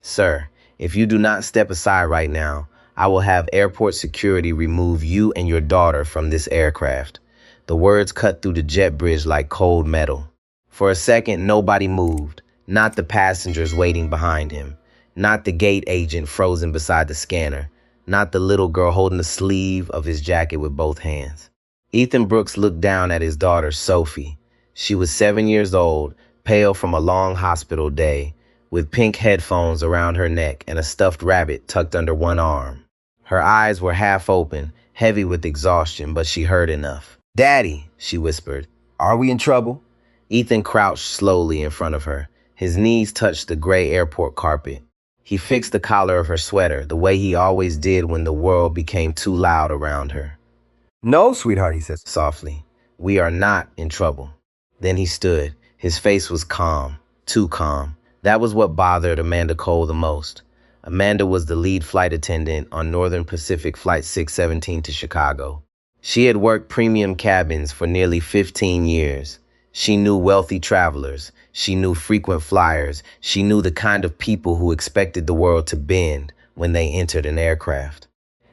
Sir, if you do not step aside right now, I will have airport security remove you and your daughter from this aircraft. The words cut through the jet bridge like cold metal. For a second, nobody moved. Not the passengers waiting behind him. Not the gate agent frozen beside the scanner. Not the little girl holding the sleeve of his jacket with both hands. Ethan Brooks looked down at his daughter, Sophie. She was 7 years old, pale from a long hospital day, with pink headphones around her neck and a stuffed rabbit tucked under one arm. Her eyes were half open, heavy with exhaustion, but she heard enough. "Daddy," she whispered. Are we in trouble? Ethan crouched slowly in front of her. His knees touched the gray airport carpet. He fixed the collar of her sweater, the way he always did when the world became too loud around her. No, sweetheart, he says Softly, "We are not in trouble." Then he stood. His face was calm, too calm. That was what bothered Amanda Cole the most. Amanda was the lead flight attendant on Northern Pacific Flight 617 to Chicago. She had worked premium cabins for nearly 15 years. She knew wealthy travelers. She knew frequent flyers. She knew the kind of people who expected the world to bend when they entered an aircraft.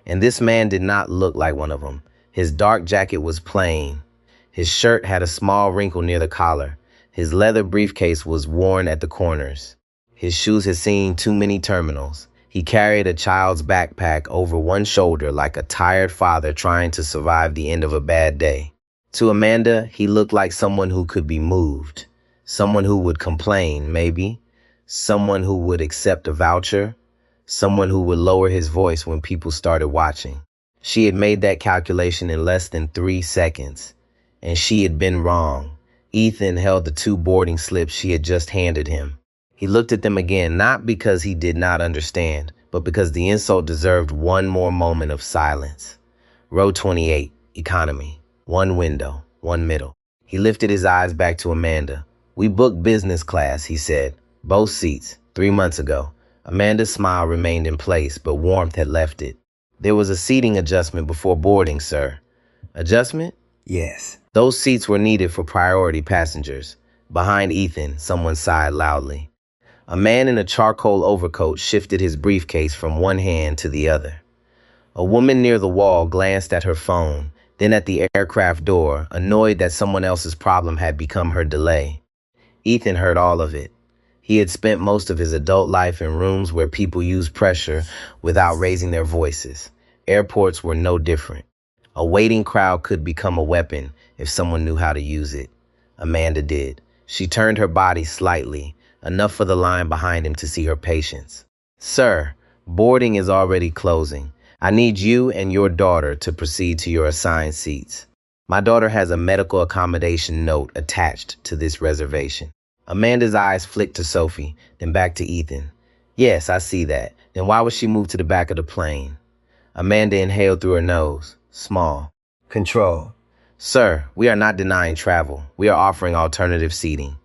And this man did not look like one of them. His dark jacket was plain. His shirt had a small wrinkle near the collar. His leather briefcase was worn at the corners. His shoes had seen too many terminals. He carried a child's backpack over one shoulder like a tired father trying to survive the end of a bad day. To Amanda, he looked like someone who could be moved. Someone who would complain, maybe. Someone who would accept a voucher. Someone who would lower his voice when people started watching. She had made that calculation in less than 3 seconds. And she had been wrong. Ethan held the 2 boarding slips she had just handed him. He looked at them again, not because he did not understand, but because the insult deserved one more moment of silence. Row 28, economy. 1 window, 1 middle. He lifted his eyes back to Amanda. "We booked business class," he said. "Both seats, 3 months ago." Amanda's smile remained in place, but warmth had left it. "There was a seating adjustment before boarding, sir." "Adjustment?" Yes. "Those seats were needed for priority passengers." Behind Ethan, someone sighed loudly. A man in a charcoal overcoat shifted his briefcase from one hand to the other. A woman near the wall glanced at her phone, then at the aircraft door, annoyed that someone else's problem had become her delay. Ethan heard all of it. He had spent most of his adult life in rooms where people used pressure without raising their voices. Airports were no different. A waiting crowd could become a weapon if someone knew how to use it. Amanda did. She turned her body slightly, enough for the line behind him to see her patience. "Sir, boarding is already closing. I need you and your daughter to proceed to your assigned seats. My daughter has a medical accommodation note attached to this reservation." Amanda's eyes flicked to Sophie, then back to Ethan. "Yes, I see that. Then why was she moved to the back of the plane?" Amanda inhaled through her nose. Small. Control. "Sir, we are not denying travel. We are offering alternative seating."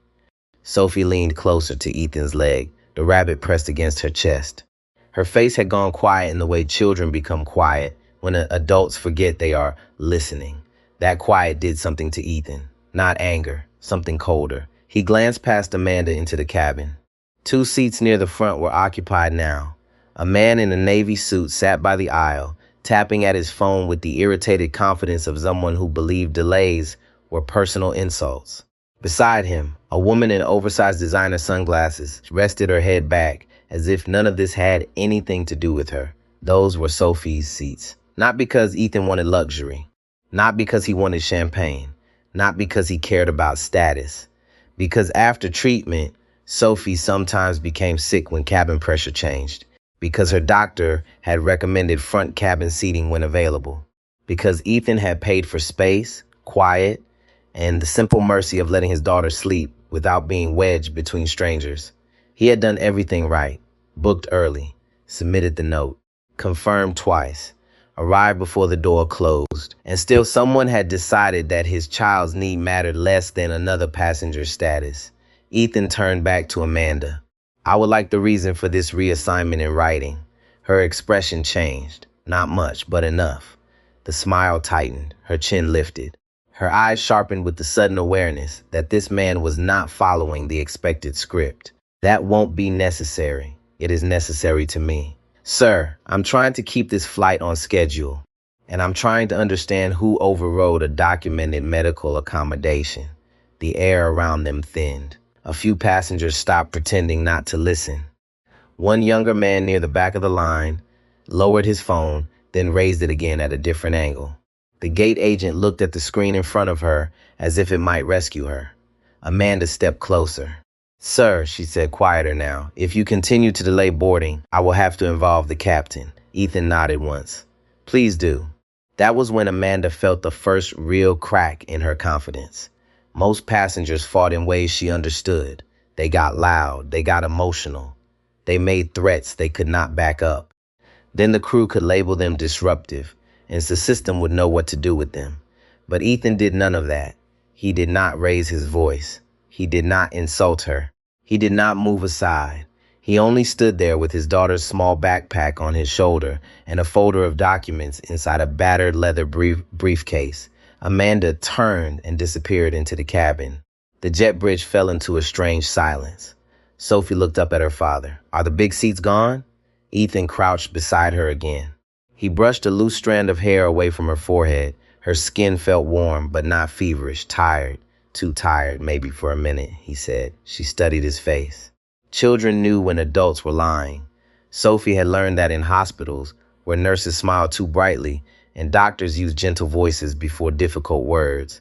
Sophie leaned closer to Ethan's leg, the rabbit pressed against her chest. Her face had gone quiet in the way children become quiet when adults forget they are listening. That quiet did something to Ethan. Not anger, something colder. He glanced past Amanda into the cabin. 2 seats near the front were occupied now. A man in a navy suit sat by the aisle, tapping at his phone with the irritated confidence of someone who believed delays were personal insults. Beside him, a woman in oversized designer sunglasses rested her head back as if none of this had anything to do with her. Those were Sophie's seats. Not because Ethan wanted luxury. Not because he wanted champagne. Not because he cared about status. Because after treatment, Sophie sometimes became sick when cabin pressure changed. Because her doctor had recommended front cabin seating when available. Because Ethan had paid for space, quiet, and the simple mercy of letting his daughter sleep without being wedged between strangers. He had done everything right. Booked early. Submitted the note. Confirmed twice. Arrived before the door closed. And still someone had decided that his child's need mattered less than another passenger's status. Ethan turned back to Amanda. "I would like the reason for this reassignment in writing." Her expression changed. Not much, but enough. The smile tightened. Her chin lifted. Her eyes sharpened with the sudden awareness that this man was not following the expected script. "That won't be necessary." It is necessary to me. Sir, I'm trying to keep this flight on schedule, and I'm trying to understand who overrode a documented medical accommodation. The air around them thinned. A few passengers stopped pretending not to listen. One younger man near the back of the line lowered his phone, then raised it again at a different angle. The gate agent looked at the screen in front of her as if it might rescue her. Amanda stepped closer. Sir, she said, quieter now, if you continue to delay boarding, I will have to involve the captain. Ethan nodded once. Please do. That was when Amanda felt the first real crack in her confidence. Most passengers fought in ways she understood. They got loud, they got emotional. They made threats they could not back up. Then the crew could label them disruptive, and the system would know what to do with them. But Ethan did none of that. He did not raise his voice. He did not insult her. He did not move aside. He only stood there with his daughter's small backpack on his shoulder and a folder of documents inside a battered leather briefcase. Amanda turned and disappeared into the cabin. The jet bridge fell into a strange silence. Sophie looked up at her father. Are the big seats gone? Ethan crouched beside her again. He brushed a loose strand of hair away from her forehead. Her skin felt warm, but not feverish, tired. Too tired, maybe for a minute, he said. She studied his face. Children knew when adults were lying. Sophie had learned that in hospitals, where nurses smiled too brightly and doctors used gentle voices before difficult words.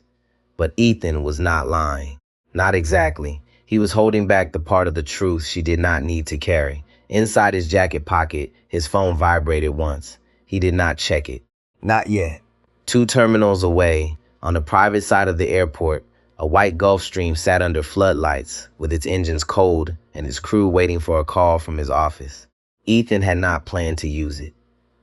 But Ethan was not lying. Not exactly. He was holding back the part of the truth she did not need to carry. Inside his jacket pocket, his phone vibrated once. He did not check it. Not yet. 2 terminals away, on the private side of the airport, a white Gulfstream sat under floodlights, with its engines cold and its crew waiting for a call from his office. Ethan had not planned to use it.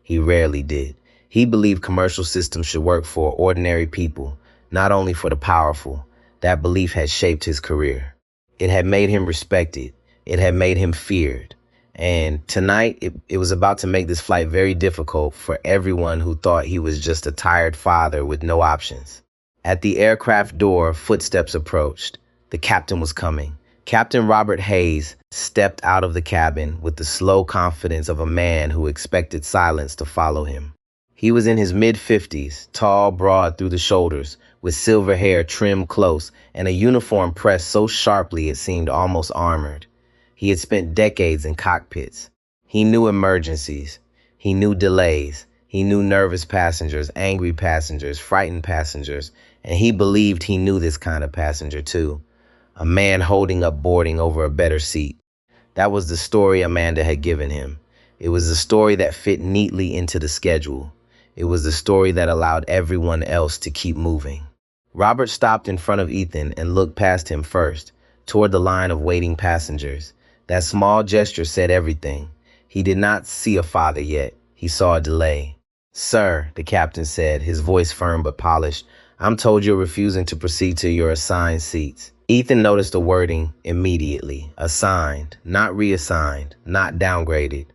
He rarely did. He believed commercial systems should work for ordinary people, not only for the powerful. That belief had shaped his career. It had made him respected. It had made him feared. And tonight, it was about to make this flight very difficult for everyone who thought he was just a tired father with no options. At the aircraft door, footsteps approached. The captain was coming. Captain Robert Hayes stepped out of the cabin with the slow confidence of a man who expected silence to follow him. He was in his mid-50s, tall, broad through the shoulders, with silver hair trimmed close and a uniform pressed so sharply it seemed almost armored. He had spent decades in cockpits. He knew emergencies. He knew delays. He knew nervous passengers, angry passengers, frightened passengers, and he believed he knew this kind of passenger too. A man holding up boarding over a better seat. That was the story Amanda had given him. It was the story that fit neatly into the schedule. It was the story that allowed everyone else to keep moving. Robert stopped in front of Ethan and looked past him first, toward the line of waiting passengers. That small gesture said everything. He did not see a father yet. He saw a delay. Sir, the captain said, his voice firm but polished, I'm told you're refusing to proceed to your assigned seats. Ethan noticed the wording immediately. Assigned, not reassigned, not downgraded,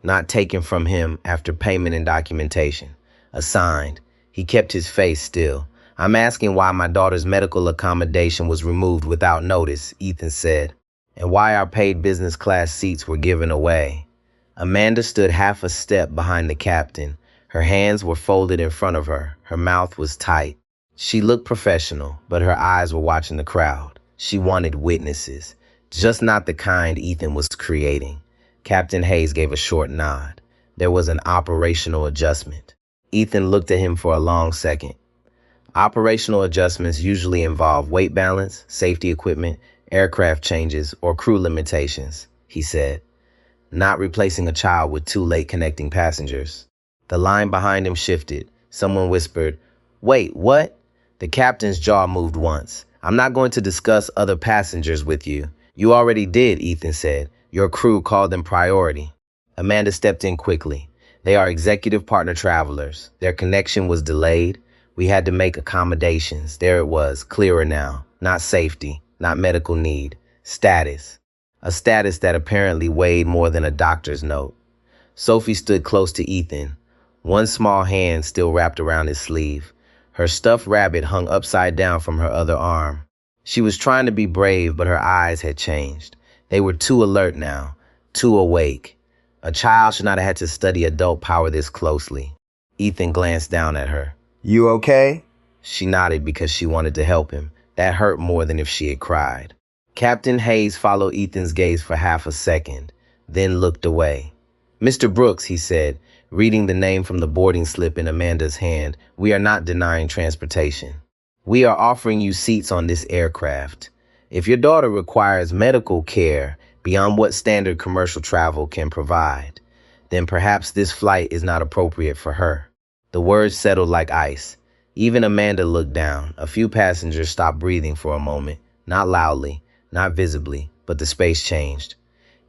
not taken from him after payment and documentation. Assigned. He kept his face still. I'm asking why my daughter's medical accommodation was removed without notice, Ethan said, and why our paid business class seats were given away. Amanda stood half a step behind the captain. Her hands were folded in front of her. Her mouth was tight. She looked professional, but her eyes were watching the crowd. She wanted witnesses, just not the kind Ethan was creating. Captain Hayes gave a short nod. There was an operational adjustment. Ethan looked at him for a long second. Operational adjustments usually involve weight balance, safety equipment, aircraft changes, or crew limitations, he said. Not replacing a child with 2 late connecting passengers. The line behind him shifted. Someone whispered, Wait, what? The captain's jaw moved once. I'm not going to discuss other passengers with you. You already did, Ethan said. Your crew called them priority. Amanda stepped in quickly. They are executive partner travelers. Their connection was delayed. We had to make accommodations. There it was, clearer now. Not safety, not medical need. Status. A status that apparently weighed more than a doctor's note. Sophie stood close to Ethan, one small hand still wrapped around his sleeve. Her stuffed rabbit hung upside down from her other arm. She was trying to be brave, but her eyes had changed. They were too alert now, too awake. A child should not have had to study adult power this closely. Ethan glanced down at her. You okay? She nodded because she wanted to help him. That hurt more than if she had cried. Captain Hayes followed Ethan's gaze for half a second, then looked away. Mr. Brooks, he said, reading the name from the boarding slip in Amanda's hand, we are not denying transportation. We are offering you seats on this aircraft. If your daughter requires medical care beyond what standard commercial travel can provide, then perhaps this flight is not appropriate for her. The words settled like ice. Even Amanda looked down. A few passengers stopped breathing for a moment, not loudly, not visibly, but the space changed.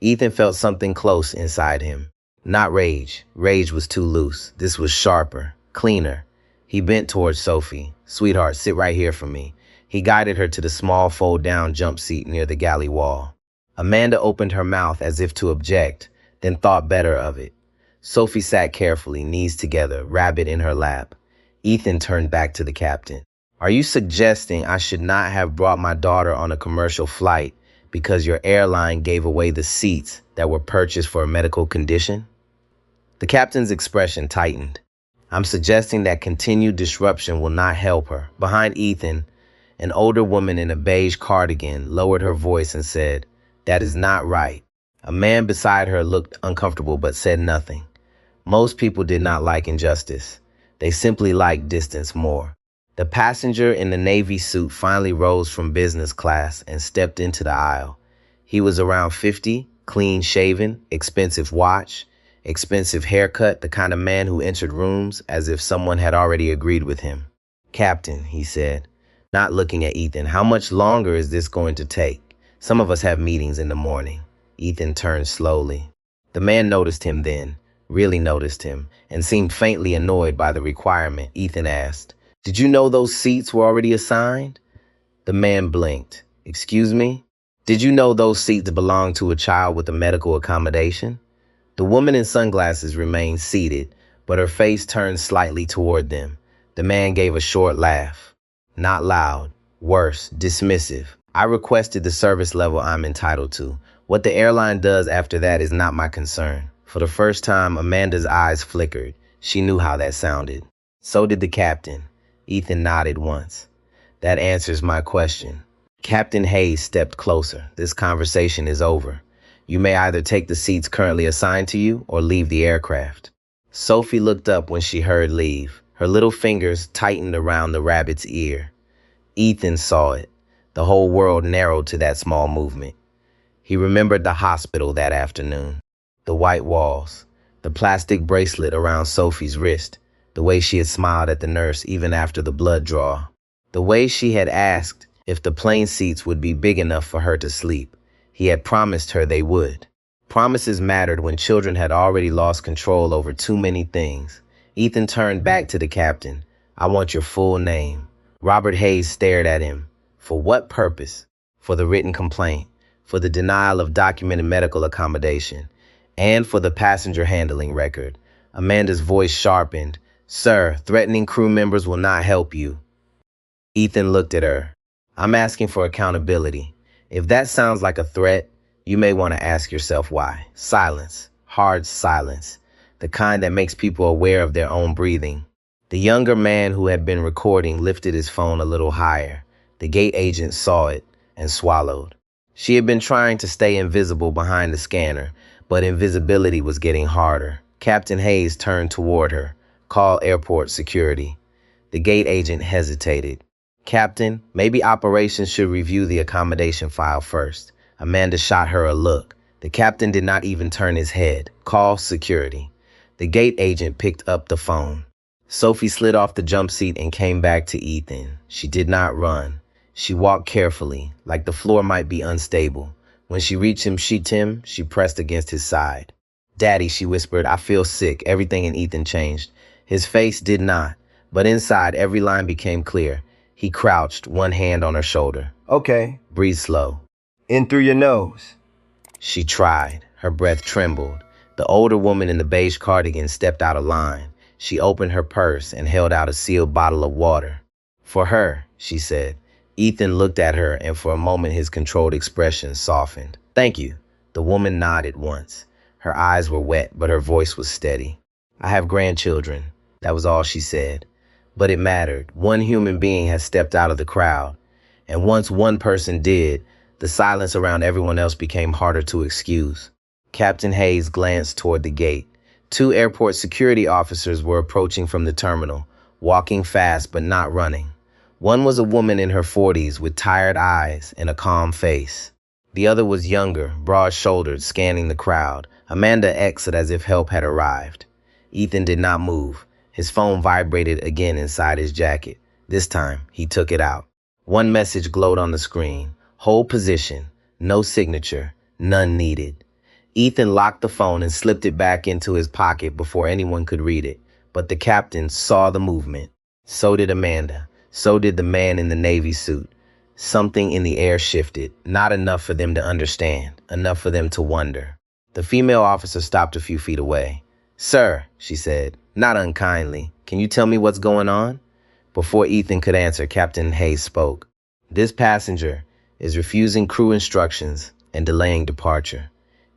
Ethan felt something close inside him. Not rage. Rage was too loose. This was sharper, cleaner. He bent towards Sophie. Sweetheart, sit right here for me. He guided her to the small fold-down jump seat near the galley wall. Amanda opened her mouth as if to object, then thought better of it. Sophie sat carefully, knees together, rabbit in her lap. Ethan turned back to the captain. Are you suggesting I should not have brought my daughter on a commercial flight because your airline gave away the seats that were purchased for a medical condition? The captain's expression tightened. I'm suggesting that continued disruption will not help her. Behind Ethan, an older woman in a beige cardigan lowered her voice and said, that is not right. A man beside her looked uncomfortable but said nothing. Most people did not like injustice. They simply liked distance more. The passenger in the navy suit finally rose from business class and stepped into the aisle. He was around 50, clean-shaven, expensive watch, expensive haircut, the kind of man who entered rooms as if someone had already agreed with him. Captain, he said, not looking at Ethan, how much longer is this going to take? Some of us have meetings in the morning. Ethan turned slowly. The man noticed him then, really noticed him, and seemed faintly annoyed by the requirement. Ethan asked, did you know those seats were already assigned? The man blinked. Excuse me? Did you know those seats belonged to a child with a medical accommodation? The woman in sunglasses remained seated, but her face turned slightly toward them. The man gave a short laugh. Not loud, worse, dismissive. I requested the service level I'm entitled to. What the airline does after that is not my concern. For the first time, Amanda's eyes flickered. She knew how that sounded. So did the captain. Ethan nodded once. That answers my question. Captain Hayes stepped closer. This conversation is over. You may either take the seats currently assigned to you or leave the aircraft. Sophie looked up when she heard leave. Her little fingers tightened around the rabbit's ear. Ethan saw it. The whole world narrowed to that small movement. He remembered the hospital that afternoon. The white walls, the plastic bracelet around Sophie's wrist, the way she had smiled at the nurse even after the blood draw, the way she had asked if the plane seats would be big enough for her to sleep. He had promised her they would. Promises mattered when children had already lost control over too many things. Ethan turned back to the captain. I want your full name. Robert Hayes stared at him. For what purpose? For the written complaint, for the denial of documented medical accommodation, and for the passenger handling record. Amanda's voice sharpened. Sir, threatening crew members will not help you. Ethan looked at her. I'm asking for accountability. If that sounds like a threat, you may want to ask yourself why. Silence. Hard silence. The kind that makes people aware of their own breathing. The younger man who had been recording lifted his phone a little higher. The gate agent saw it and swallowed. She had been trying to stay invisible behind the scanner, but invisibility was getting harder. Captain Hayes turned toward her. Call airport security. The gate agent hesitated. Captain, maybe operations should review the accommodation file first. Amanda shot her a look. The captain did not even turn his head. Call security. The gate agent picked up the phone. Sophie slid off the jump seat and came back to Ethan. She did not run. She walked carefully, like the floor might be unstable. When she reached him, she pressed against his side. Daddy, she whispered, I feel sick. Everything in Ethan changed. His face did not, but inside every line became clear. He crouched, one hand on her shoulder. Okay. Breathe slow. In through your nose. She tried. Her breath trembled. The older woman in the beige cardigan stepped out of line. She opened her purse and held out a sealed bottle of water. For her, she said. Ethan looked at her, and for a moment his controlled expression softened. Thank you. The woman nodded once. Her eyes were wet, but her voice was steady. I have grandchildren. That was all she said. But it mattered. One human being had stepped out of the crowd. And once one person did, the silence around everyone else became harder to excuse. Captain Hayes glanced toward the gate. Two airport security officers were approaching from the terminal, walking fast but not running. One was a woman in her 40s with tired eyes and a calm face. The other was younger, broad-shouldered, scanning the crowd. Amanda exit as if help had arrived. Ethan did not move. His phone vibrated again inside his jacket. This time, he took it out. One message glowed on the screen. Hold position. No signature. None needed. Ethan locked the phone and slipped it back into his pocket before anyone could read it. But the captain saw the movement. So did Amanda. So did the man in the Navy suit. Something in the air shifted, not enough for them to understand, enough for them to wonder. The female officer stopped a few feet away. Sir, she said, not unkindly, can you tell me what's going on? Before Ethan could answer, Captain Hayes spoke. This passenger is refusing crew instructions and delaying departure.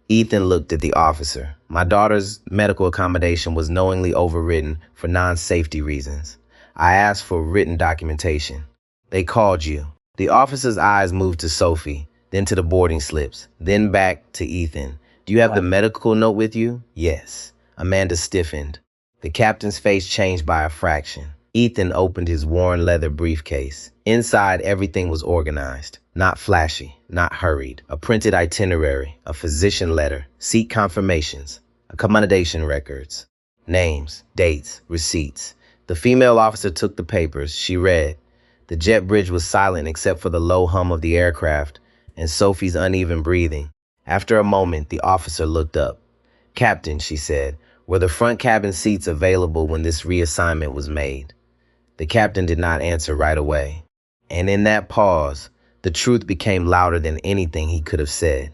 Ethan looked at the officer. My daughter's medical accommodation was knowingly overridden for non-safety reasons. I asked for written documentation. They called you. The officer's eyes moved to Sophie, then to the boarding slips, then back to Ethan. Do you have the medical note with you? Yes. Amanda stiffened. The captain's face changed by a fraction. Ethan opened his worn leather briefcase. Inside, everything was organized. Not flashy, not hurried. A printed itinerary, a physician letter, seat confirmations, accommodation records, names, dates, receipts. The female officer took the papers. She read. The jet bridge was silent except for the low hum of the aircraft and Sophie's uneven breathing. After a moment, the officer looked up. Captain, she said, were the front cabin seats available when this reassignment was made? The captain did not answer right away. And in that pause, the truth became louder than anything he could have said.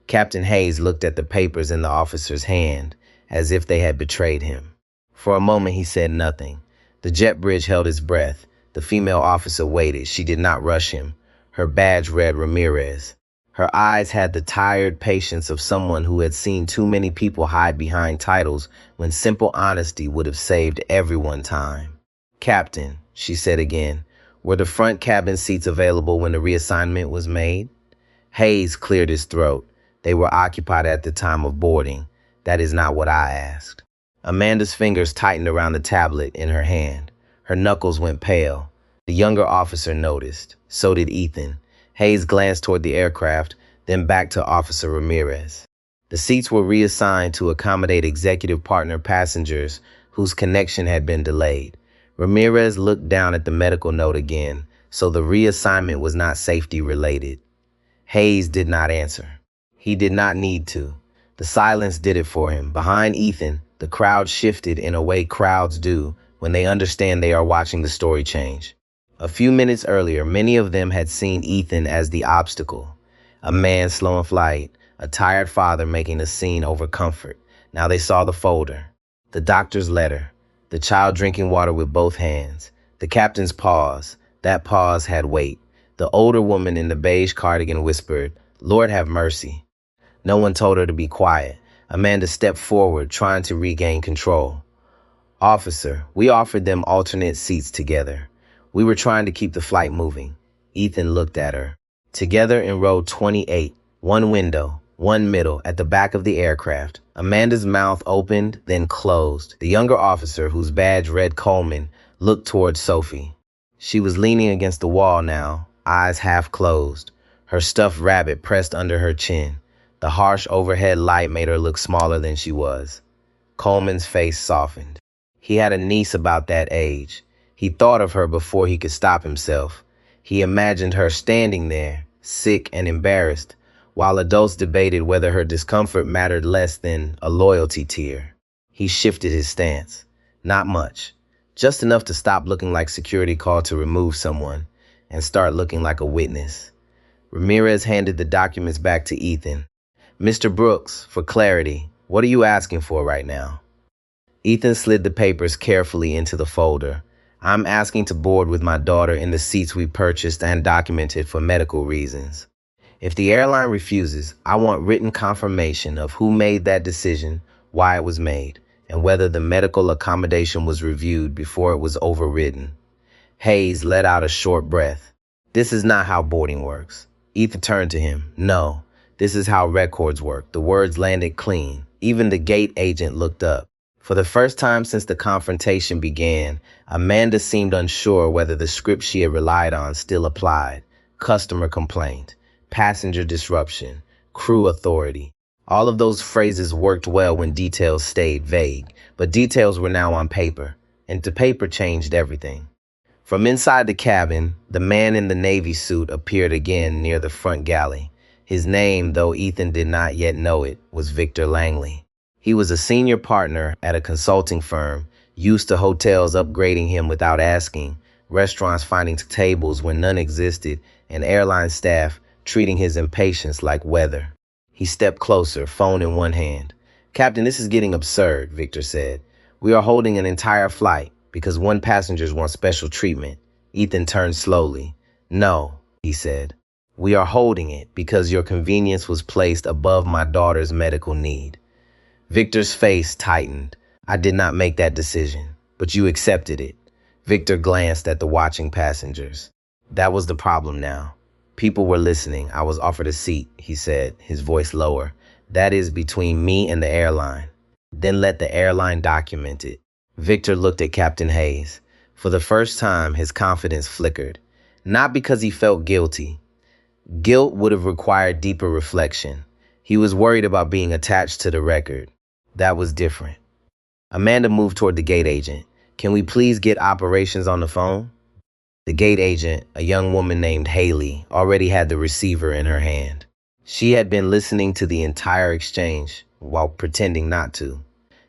Captain Hayes looked at the papers in the officer's hand as if they had betrayed him. For a moment, he said nothing. The jet bridge held its breath. The female officer waited. She did not rush him. Her badge read Ramirez. Her eyes had the tired patience of someone who had seen too many people hide behind titles when simple honesty would have saved everyone time. Captain, she said again, were the front cabin seats available when the reassignment was made? Hayes cleared his throat. They were occupied at the time of boarding. That is not what I asked. Amanda's fingers tightened around the tablet in her hand. Her knuckles went pale. The younger officer noticed. So did Ethan. Hayes glanced toward the aircraft, then back to Officer Ramirez. The seats were reassigned to accommodate executive partner passengers whose connection had been delayed. Ramirez looked down at the medical note again, so the reassignment was not safety related. Hayes did not answer. He did not need to. The silence did it for him. Behind Ethan, the crowd shifted in a way crowds do when they understand they are watching the story change. A few minutes earlier, many of them had seen Ethan as the obstacle. A man slow in flight, a tired father making a scene over comfort. Now they saw the folder, the doctor's letter, the child drinking water with both hands, the captain's pause. That pause had weight. The older woman in the beige cardigan whispered, Lord have mercy. No one told her to be quiet. Amanda stepped forward, trying to regain control. Officer, we offered them alternate seats together. We were trying to keep the flight moving. Ethan looked at her. Together in row 28, one window, one middle, at the back of the aircraft. Amanda's mouth opened, then closed. The younger officer, whose badge read Coleman, looked towards Sophie. She was leaning against the wall now, eyes half closed, her stuffed rabbit pressed under her chin. The harsh overhead light made her look smaller than she was. Coleman's face softened. He had a niece about that age. He thought of her before he could stop himself. He imagined her standing there, sick and embarrassed, while adults debated whether her discomfort mattered less than a loyalty tier. He shifted his stance. Not much. Just enough to stop looking like security called to remove someone and start looking like a witness. Ramirez handed the documents back to Ethan. Mr. Brooks, for clarity, what are you asking for right now? Ethan slid the papers carefully into the folder. I'm asking to board with my daughter in the seats we purchased and documented for medical reasons. If the airline refuses, I want written confirmation of who made that decision, why it was made, and whether the medical accommodation was reviewed before it was overridden. Hayes let out a short breath. This is not how boarding works. Ethan turned to him. No, this is how records work. The words landed clean. Even the gate agent looked up. For the first time since the confrontation began, Amanda seemed unsure whether the script she had relied on still applied. Customer complaint, passenger disruption, crew authority. All of those phrases worked well when details stayed vague, but details were now on paper, and the paper changed everything. From inside the cabin, the man in the Navy suit appeared again near the front galley. His name, though Ethan did not yet know it, was Victor Langley. He was a senior partner at a consulting firm, used to hotels upgrading him without asking, restaurants finding tables when none existed, and airline staff treating his impatience like weather. He stepped closer, phone in one hand. "Captain, this is getting absurd," Victor said. "We are holding an entire flight because one passenger wants special treatment." Ethan turned slowly. "No," he said. "We are holding it because your convenience was placed above my daughter's medical need." Victor's face tightened. "I did not make that decision, but you accepted it." Victor glanced at the watching passengers. That was the problem now. People were listening. "I was offered a seat," he said, his voice lower. "That is between me and the airline. Then let the airline document it." Victor looked at Captain Hayes. For the first time, his confidence flickered. Not because he felt guilty. Guilt would have required deeper reflection. He was worried about being attached to the record. That was different. Amanda moved toward the gate agent. "Can we please get operations on the phone?" The gate agent, a young woman named Haley, already had the receiver in her hand. She had been listening to the entire exchange while pretending not to.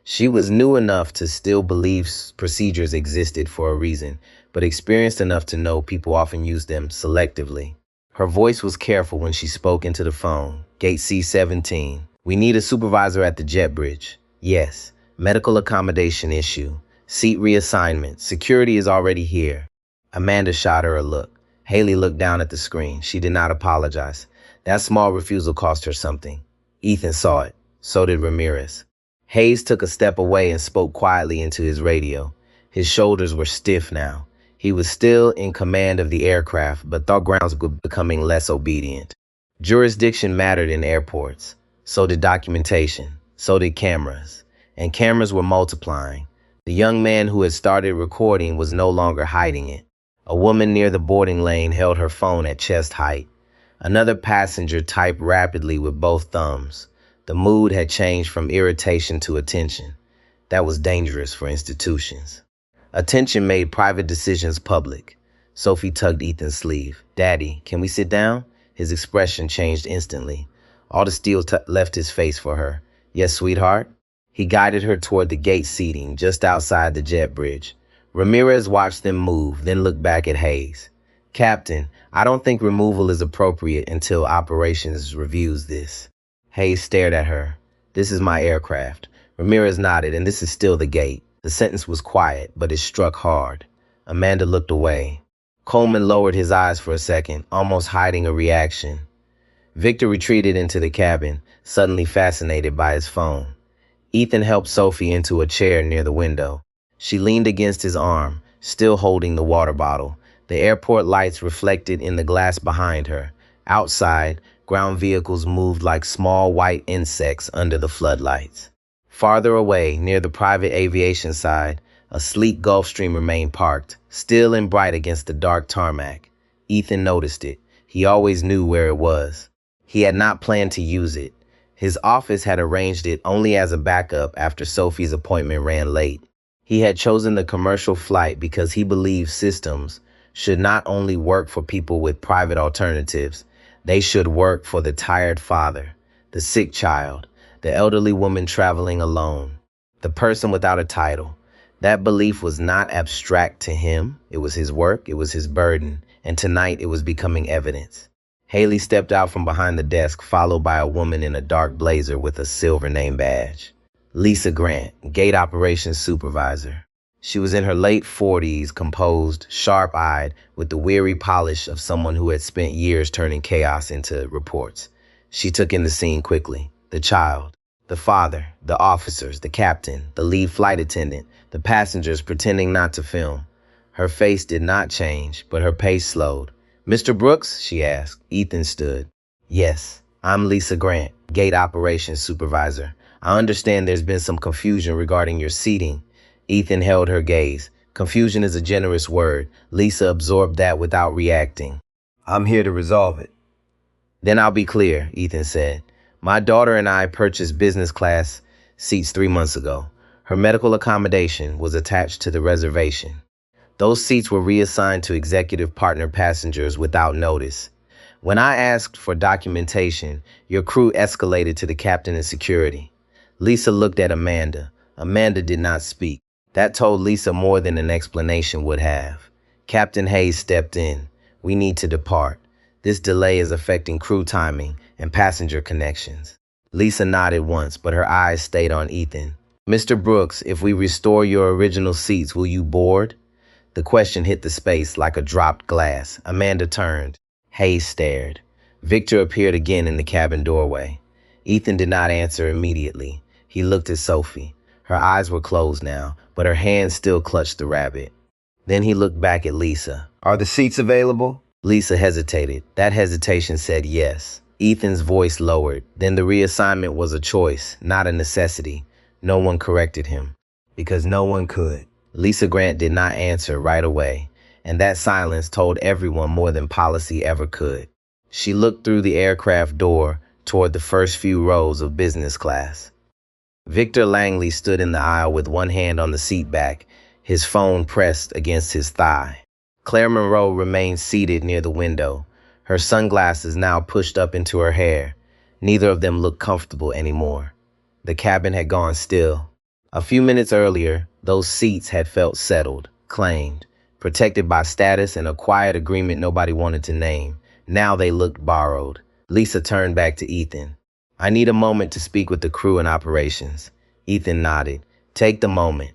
She was new enough to still believe procedures existed for a reason, but experienced enough to know people often use them selectively. Her voice was careful when she spoke into the phone. "Gate C-17. We need a supervisor at the jet bridge." "Yes. Medical accommodation issue. Seat reassignment. Security is already here." Amanda shot her a look. Haley looked down at the screen. She did not apologize. That small refusal cost her something. Ethan saw it. So did Ramirez. Hayes took a step away and spoke quietly into his radio. His shoulders were stiff now. He was still in command of the aircraft, but thought grounds were becoming less obedient. Jurisdiction mattered in airports. So did documentation. So did cameras. And cameras were multiplying. The young man who had started recording was no longer hiding it. A woman near the boarding lane held her phone at chest height. Another passenger typed rapidly with both thumbs. The mood had changed from irritation to attention. That was dangerous for institutions. Attention made private decisions public. Sophie tugged Ethan's sleeve. "Daddy, can we sit down?" His expression changed instantly. All the steel left his face for her. "Yes, sweetheart." He guided her toward the gate seating just outside the jet bridge. Ramirez watched them move, then looked back at Hayes. "Captain, I don't think removal is appropriate until operations reviews this." Hayes stared at her. "This is my aircraft." Ramirez nodded, "And this is still the gate." The sentence was quiet, but it struck hard. Amanda looked away. Coleman lowered his eyes for a second, almost hiding a reaction. Victor retreated into the cabin, suddenly fascinated by his phone. Ethan helped Sophie into a chair near the window. She leaned against his arm, still holding the water bottle. The airport lights reflected in the glass behind her. Outside, ground vehicles moved like small white insects under the floodlights. Farther away, near the private aviation side, a sleek Gulfstream remained parked, still and bright against the dark tarmac. Ethan noticed it. He always knew where it was. He had not planned to use it. His office had arranged it only as a backup after Sophie's appointment ran late. He had chosen the commercial flight because he believed systems should not only work for people with private alternatives, they should work for the tired father, the sick child, the elderly woman traveling alone, the person without a title. That belief was not abstract to him. It was his work, it was his burden, and tonight it was becoming evidence. Haley stepped out from behind the desk, followed by a woman in a dark blazer with a silver name badge. Lisa Grant, Gate Operations Supervisor. She was in her late 40s, composed, sharp-eyed, with the weary polish of someone who had spent years turning chaos into reports. She took in the scene quickly. The child, the father, the officers, the captain, the lead flight attendant, the passengers pretending not to film. Her face did not change, but her pace slowed. "Mr. Brooks?" she asked. Ethan stood. "Yes, I'm Lisa Grant, Gate Operations Supervisor. I understand there's been some confusion regarding your seating." Ethan held her gaze. Confusion is a generous word. Lisa absorbed that without reacting. I'm here to resolve it. "Then I'll be clear," Ethan said. "My daughter and I purchased business class seats 3 months ago. Her medical accommodation was attached to the reservation. Those seats were reassigned to executive partner passengers without notice. When I asked for documentation, your crew escalated to the captain and security." Lisa looked at Amanda. Amanda did not speak. That told Lisa more than an explanation would have. Captain Hayes stepped in. "We need to depart. This delay is affecting crew timing and passenger connections." Lisa nodded once, but her eyes stayed on Ethan. "Mr. Brooks, if we restore your original seats, will you board?" The question hit the space like a dropped glass. Amanda turned. Hayes stared. Victor appeared again in the cabin doorway. Ethan did not answer immediately. He looked at Sophie. Her eyes were closed now, but her hand still clutched the rabbit. Then he looked back at Lisa. Are the seats available? Lisa hesitated. That hesitation said yes. Ethan's voice lowered. Then the reassignment was a choice, not a necessity. No one corrected him. Because no one could. Lisa Grant did not answer right away, and that silence told everyone more than policy ever could. She looked through the aircraft door toward the first few rows of business class. Victor Langley stood in the aisle with one hand on the seat back, his phone pressed against his thigh. Claire Monroe remained seated near the window, her sunglasses now pushed up into her hair. Neither of them looked comfortable anymore. The cabin had gone still. A few minutes earlier, those seats had felt settled, claimed, protected by status and a quiet agreement nobody wanted to name. Now they looked borrowed. Lisa turned back to Ethan. "I need a moment to speak with the crew and operations." Ethan nodded. "Take the moment.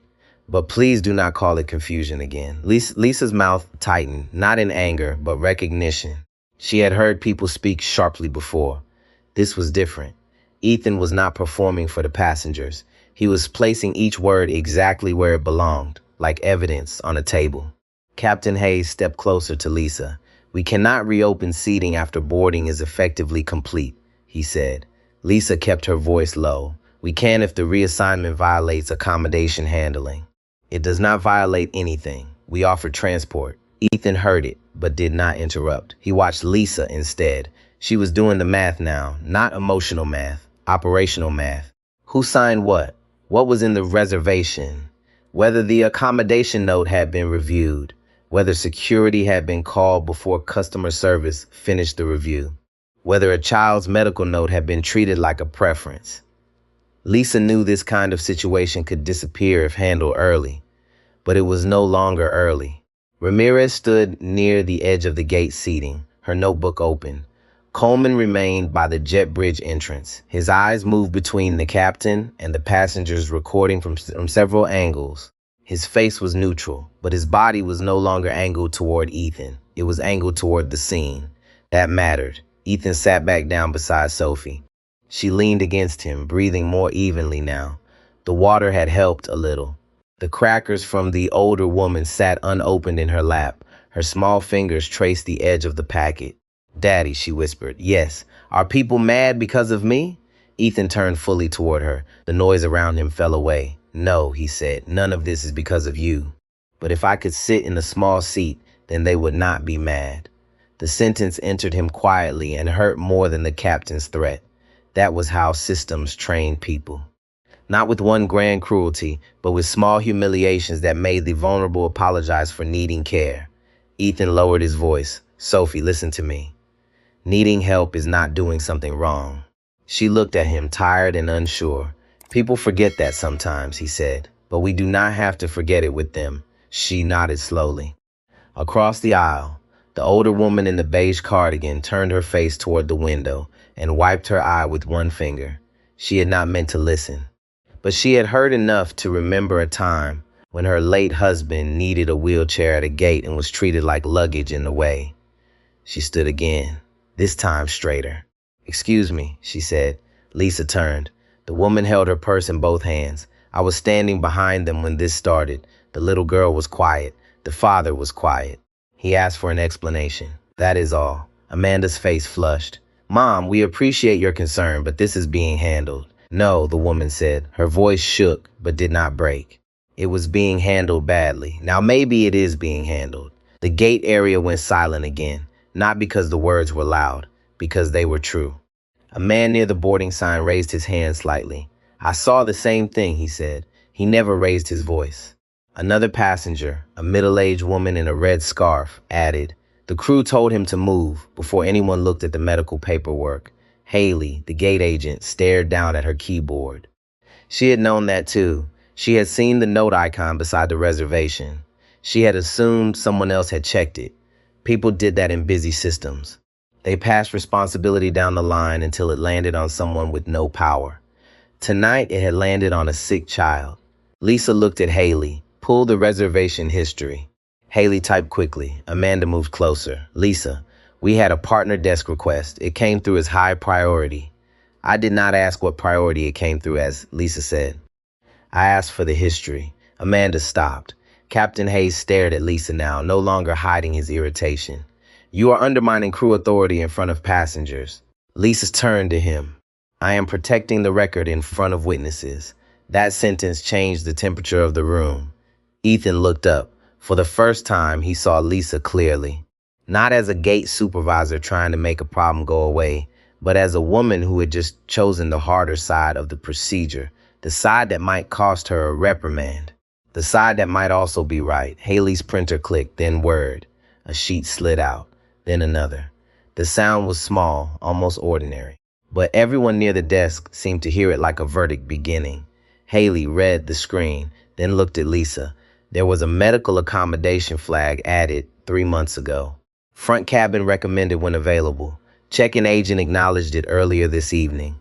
But please do not call it confusion again." Lisa's mouth tightened, not in anger, but recognition. She had heard people speak sharply before. This was different. Ethan was not performing for the passengers. He was placing each word exactly where it belonged, like evidence on a table. Captain Hayes stepped closer to Lisa. "We cannot reopen seating after boarding is effectively complete," he said. Lisa kept her voice low. "We can if the reassignment violates accommodation handling." "It does not violate anything. We offer transport." Ethan heard it, but did not interrupt. He watched Lisa instead. She was doing the math now, not emotional math, operational math. Who signed what? What was in the reservation? Whether the accommodation note had been reviewed, whether security had been called before customer service finished the review, whether a child's medical note had been treated like a preference. Lisa knew this kind of situation could disappear if handled early, but it was no longer early. Ramirez stood near the edge of the gate seating, her notebook open. Coleman remained by the jet bridge entrance. His eyes moved between the captain and the passengers, recording from several angles. His face was neutral, but his body was no longer angled toward Ethan. It was angled toward the scene. That mattered. Ethan sat back down beside Sophie. She leaned against him, breathing more evenly now. The water had helped a little. The crackers from the older woman sat unopened in her lap. Her small fingers traced the edge of the packet. "Daddy," she whispered. "Yes. Are people mad because of me?" Ethan turned fully toward her. The noise around him fell away. "No," he said. "None of this is because of you. But if I could sit in a small seat, then they would not be mad." The sentence entered him quietly and hurt more than the captain's threat. That was how systems trained people. Not with one grand cruelty, but with small humiliations that made the vulnerable apologize for needing care. Ethan lowered his voice. "Sophie, listen to me. Needing help is not doing something wrong." She looked at him, tired and unsure. "People forget that sometimes," he said, "but we do not have to forget it with them." She nodded slowly. Across the aisle, the older woman in the beige cardigan turned her face toward the window and wiped her eye with one finger. She had not meant to listen, but she had heard enough to remember a time when her late husband needed a wheelchair at a gate and was treated like luggage in the way. She stood again, this time straighter. "Excuse me," she said. Lisa turned. The woman held her purse in both hands. "I was standing behind them when this started. The little girl was quiet. The father was quiet. He asked for an explanation. That is all." Amanda's face flushed. "Mom, we appreciate your concern, but this is being handled." "No," the woman said. Her voice shook, but did not break. "It was being handled badly. Now maybe it is being handled." The gate area went silent again, not because the words were loud, because they were true. A man near the boarding sign raised his hand slightly. "I saw the same thing," he said. He never raised his voice. Another passenger, a middle-aged woman in a red scarf, added. The crew told him to move before anyone looked at the medical paperwork. Haley, the gate agent, stared down at her keyboard. She had known that too. She had seen the note icon beside the reservation. She had assumed someone else had checked it. People did that in busy systems. They passed responsibility down the line until it landed on someone with no power. Tonight, it had landed on a sick child. Lisa looked at Haley, pulled the reservation history. Haley typed quickly. Amanda moved closer. "Lisa, we had a partner desk request. It came through as high priority." "I did not ask what priority it came through as," Lisa said. "I asked for the history." Amanda stopped. Captain Hayes stared at Lisa now, no longer hiding his irritation. "You are undermining crew authority in front of passengers." Lisa turned to him. "I am protecting the record in front of witnesses." That sentence changed the temperature of the room. Ethan looked up. For the first time, he saw Lisa clearly. Not as a gate supervisor trying to make a problem go away, but as a woman who had just chosen the harder side of the procedure, the side that might cost her a reprimand, the side that might also be right. Haley's printer clicked, then Word. A sheet slid out, then another. The sound was small, almost ordinary, but everyone near the desk seemed to hear it like a verdict beginning. Haley read the screen, then looked at Lisa. There was a medical accommodation flag added 3 months ago. Front cabin recommended when available. Check-in agent acknowledged it earlier this evening.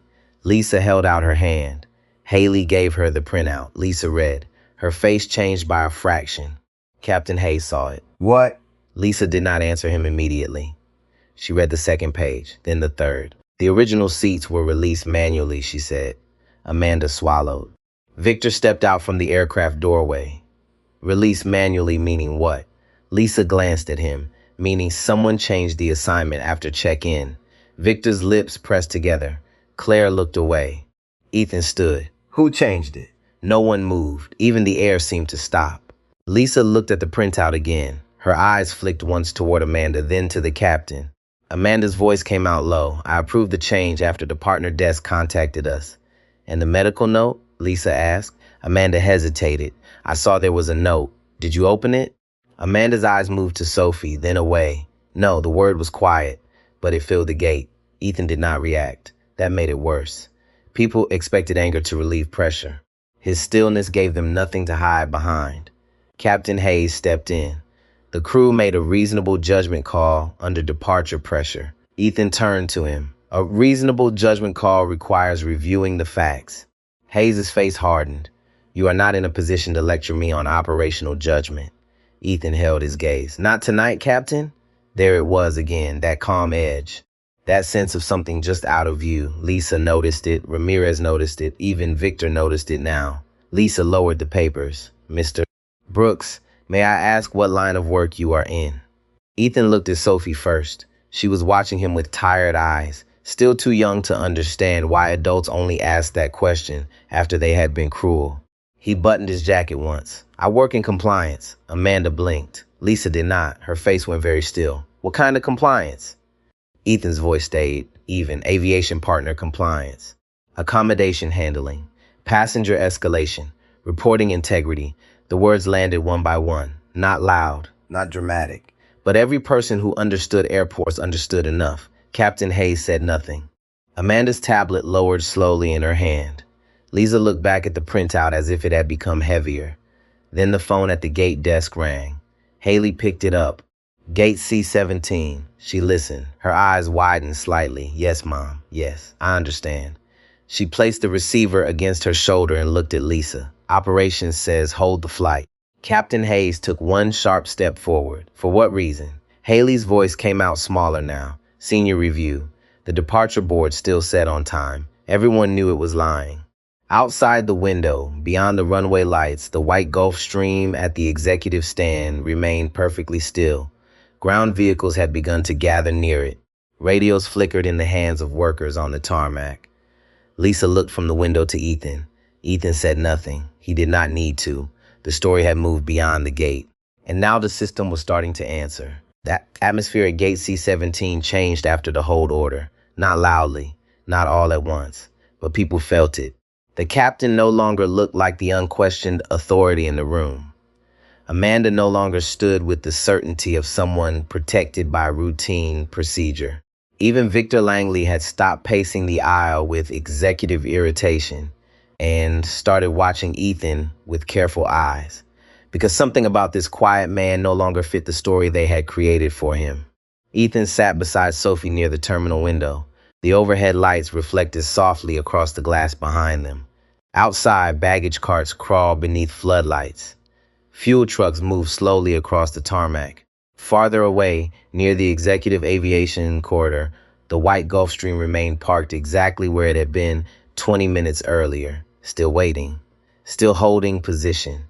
Lisa held out her hand. Haley gave her the printout. Lisa read. Her face changed by a fraction. Captain Hayes saw it. "What?" Lisa did not answer him immediately. She read the second page, then the third. "The original seats were released manually," she said. Amanda swallowed. Victor stepped out from the aircraft doorway. "Released manually meaning what?" Lisa glanced at him, meaning someone changed the assignment after check-in. Victor's lips pressed together. Claire looked away. Ethan stood. "Who changed it?" No one moved. Even the air seemed to stop. Lisa looked at the printout again. Her eyes flicked once toward Amanda, then to the captain. Amanda's voice came out low. "I approved the change after the partner desk contacted us." "And the medical note?" Lisa asked. Amanda hesitated. "I saw there was a note. Did you open it?" Amanda's eyes moved to Sophie, then away. No, the word was quiet, but it filled the gate. Ethan did not react. That made it worse. People expected anger to relieve pressure. His stillness gave them nothing to hide behind. Captain Hayes stepped in. The crew made a reasonable judgment call under departure pressure. Ethan turned to him. "A reasonable judgment call requires reviewing the facts." Hayes' face hardened. "You are not in a position to lecture me on operational judgment." Ethan held his gaze. "Not tonight, Captain?" There it was again, that calm edge. That sense of something just out of view. Lisa noticed it. Ramirez noticed it. Even Victor noticed it now. Lisa lowered the papers. "Mr. Brooks, may I ask what line of work you are in?" Ethan looked at Sophie first. She was watching him with tired eyes, still too young to understand why adults only asked that question after they had been cruel. He buttoned his jacket once. "I work in compliance." Amanda blinked. Lisa did not. Her face went very still. "What kind of compliance?" Ethan's voice stayed even. "Aviation partner compliance. Accommodation handling. Passenger escalation. Reporting integrity." The words landed one by one. Not loud. Not dramatic. But every person who understood airports understood enough. Captain Hayes said nothing. Amanda's tablet lowered slowly in her hand. Lisa looked back at the printout as if it had become heavier. Then the phone at the gate desk rang. Haley picked it up. "Gate C-17. She listened. Her eyes widened slightly. "Yes, Mom. Yes, I understand." She placed the receiver against her shoulder and looked at Lisa. "Operations says hold the flight." Captain Hayes took one sharp step forward. For what reason? Haley's voice came out smaller now. Senior review. The departure board still set on time. Everyone knew it was lying. Outside the window, beyond the runway lights, the white Gulf Stream at the executive stand remained perfectly still. Ground vehicles had begun to gather near it. Radios flickered in the hands of workers on the tarmac. Lisa looked from the window to Ethan. Ethan said nothing. He did not need to. The story had moved beyond the gate. And now the system was starting to answer. That atmosphere at gate C-17 changed after the hold order. Not loudly, not all at once, but people felt it. The captain no longer looked like the unquestioned authority in the room. Amanda no longer stood with the certainty of someone protected by routine procedure. Even Victor Langley had stopped pacing the aisle with executive irritation and started watching Ethan with careful eyes, because something about this quiet man no longer fit the story they had created for him. Ethan sat beside Sophie near the terminal window. The overhead lights reflected softly across the glass behind them. Outside, baggage carts crawled beneath floodlights. Fuel trucks moved slowly across the tarmac. Farther away, near the executive aviation corridor, the white Gulfstream remained parked exactly where it had been 20 minutes earlier, still waiting, still holding position.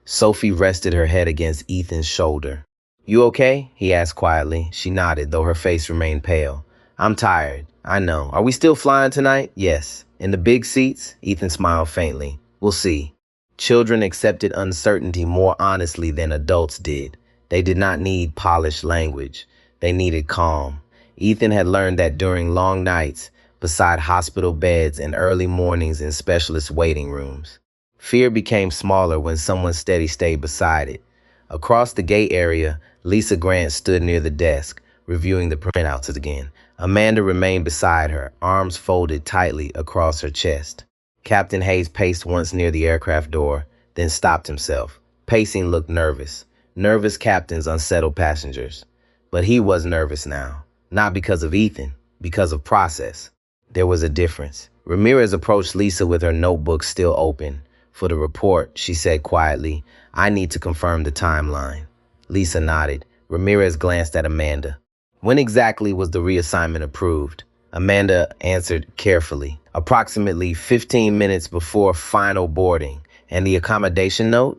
Sophie rested her head against Ethan's shoulder. "You okay?" he asked quietly. She nodded, though her face remained pale. "I'm tired. I know. Are we still flying tonight?" "Yes." "In the big seats?" Ethan smiled faintly. "We'll see." Children accepted uncertainty more honestly than adults did. They did not need polished language. They needed calm. Ethan had learned that during long nights, beside hospital beds and early mornings in specialist waiting rooms, fear became smaller when someone steady stayed beside it. Across the gate area, Lisa Grant stood near the desk, reviewing the printouts again. Amanda remained beside her, arms folded tightly across her chest. Captain Hayes paced once near the aircraft door, then stopped himself. Pacing looked nervous. Nervous captains unsettle passengers. But he was nervous now. Not because of Ethan, because of process. There was a difference. Ramirez approached Lisa with her notebook still open. "For the report," she said quietly, "I need to confirm the timeline." Lisa nodded. Ramirez glanced at Amanda. "When exactly was the reassignment approved?" Amanda answered carefully. "Approximately 15 minutes before final boarding." "And the accommodation note?"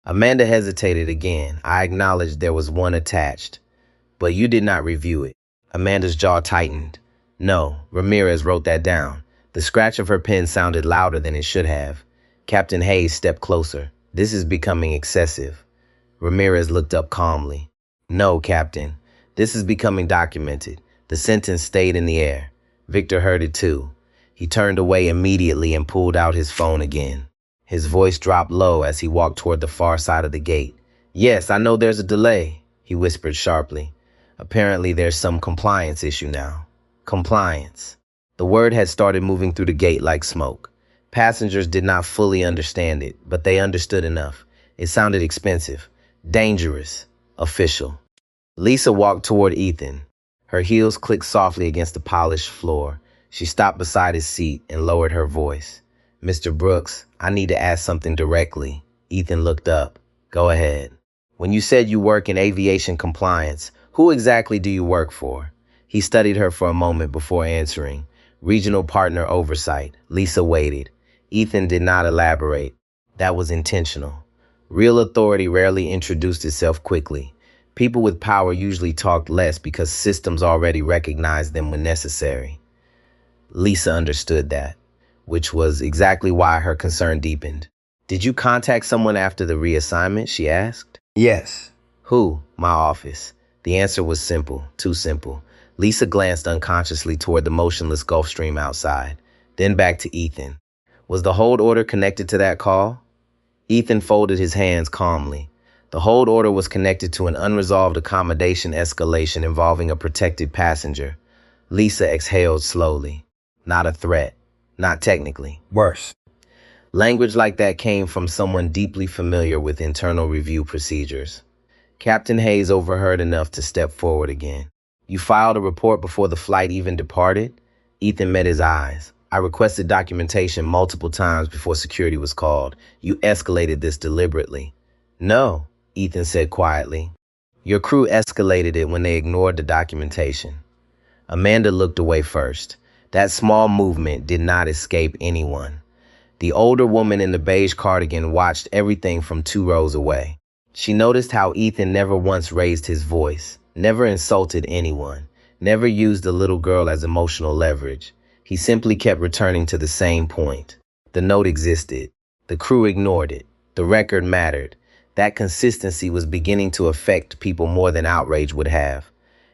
Amanda hesitated again. "I acknowledged there was one attached. But you did not review it." Amanda's jaw tightened. "No, Ramirez wrote that down." The scratch of her pen sounded louder than it should have. Captain Hayes stepped closer. "This is becoming excessive." Ramirez looked up calmly. "No, Captain. This is becoming documented." The sentence stayed in the air. Victor heard it too. He turned away immediately and pulled out his phone again. His voice dropped low as he walked toward the far side of the gate. "Yes, I know there's a delay," he whispered sharply. "Apparently there's some compliance issue now." Compliance. The word had started moving through the gate like smoke. Passengers did not fully understand it, but they understood enough. It sounded expensive, dangerous, official. Lisa walked toward Ethan. Her heels clicked softly against the polished floor. She stopped beside his seat and lowered her voice. "Mr. Brooks, I need to ask something directly." Ethan looked up. "Go ahead." "When you said you work in aviation compliance, who exactly do you work for?" He studied her for a moment before answering. "Regional partner oversight." Lisa waited. Ethan did not elaborate. That was intentional. Real authority rarely introduced itself quickly. People with power usually talked less because systems already recognized them when necessary. Lisa understood that, which was exactly why her concern deepened. "Did you contact someone after the reassignment?" she asked. Yes. "Who?" "My office." The answer was simple, too simple. Lisa glanced unconsciously toward the motionless Gulfstream outside, then back to Ethan. "Was the hold order connected to that call?" Ethan folded his hands calmly. The hold order was connected to an unresolved accommodation escalation involving a protected passenger. Lisa exhaled slowly. Not a threat. Not technically. Worse. Language like that came from someone deeply familiar with internal review procedures. Captain Hayes overheard enough to step forward again. "You filed a report before the flight even departed?" Ethan met his eyes. "I requested documentation multiple times before security was called. You escalated this deliberately." No, Ethan said quietly. Your crew escalated it when they ignored the documentation. Amanda looked away first. That small movement did not escape anyone. The older woman in the beige cardigan watched everything from 2 rows away. She noticed how Ethan never once raised his voice, never insulted anyone, never used the little girl as emotional leverage. He simply kept returning to the same point. The note existed. The crew ignored it. The record mattered. That consistency was beginning to affect people more than outrage would have.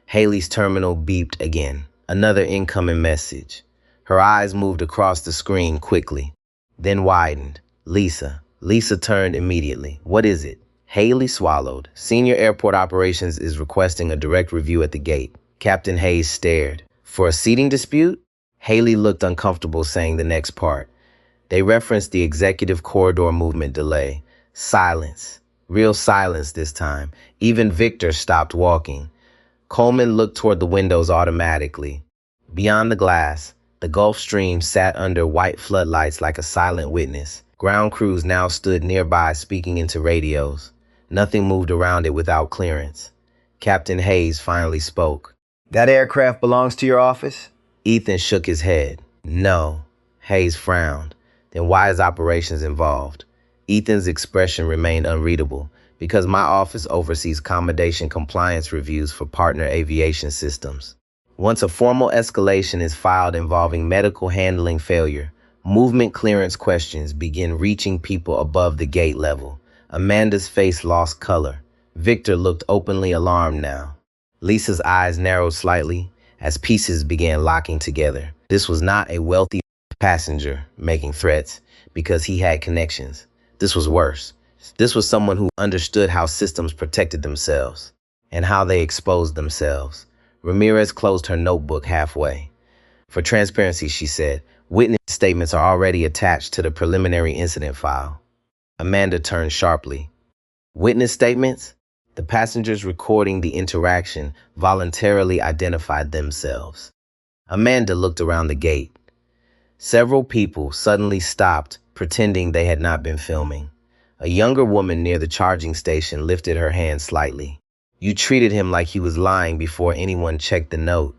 Haley's terminal beeped again. Another incoming message. Her eyes moved across the screen quickly, then widened. Lisa. Lisa turned immediately. What is it? Haley swallowed. Senior Airport Operations is requesting a direct review at the gate. Captain Hayes stared. For a seating dispute? Haley looked uncomfortable saying the next part. They referenced the executive corridor movement delay. Silence. Real silence this time. Even Victor stopped walking. Coleman looked toward the windows automatically. Beyond the glass, the Gulf Stream sat under white floodlights like a silent witness. Ground crews now stood nearby speaking into radios. Nothing moved around it without clearance. Captain Hayes finally spoke. That aircraft belongs to your office? Ethan shook his head. No. Hayes frowned. Then why is operations involved? Ethan's expression remained unreadable. Because my office oversees accommodation compliance reviews for partner aviation systems. Once a formal escalation is filed involving medical handling failure, movement clearance questions begin reaching people above the gate level. Amanda's face lost color. Victor looked openly alarmed now. Lisa's eyes narrowed slightly as pieces began locking together. This was not a wealthy passenger making threats because he had connections. This was worse. This was someone who understood how systems protected themselves and how they exposed themselves. Ramirez closed her notebook halfway. For transparency, she said, witness statements are already attached to the preliminary incident file. Amanda turned sharply. Witness statements? The passengers recording the interaction voluntarily identified themselves. Amanda looked around the gate. Several people suddenly stopped, pretending they had not been filming. A younger woman near the charging station lifted her hand slightly. You treated him like he was lying before anyone checked the note.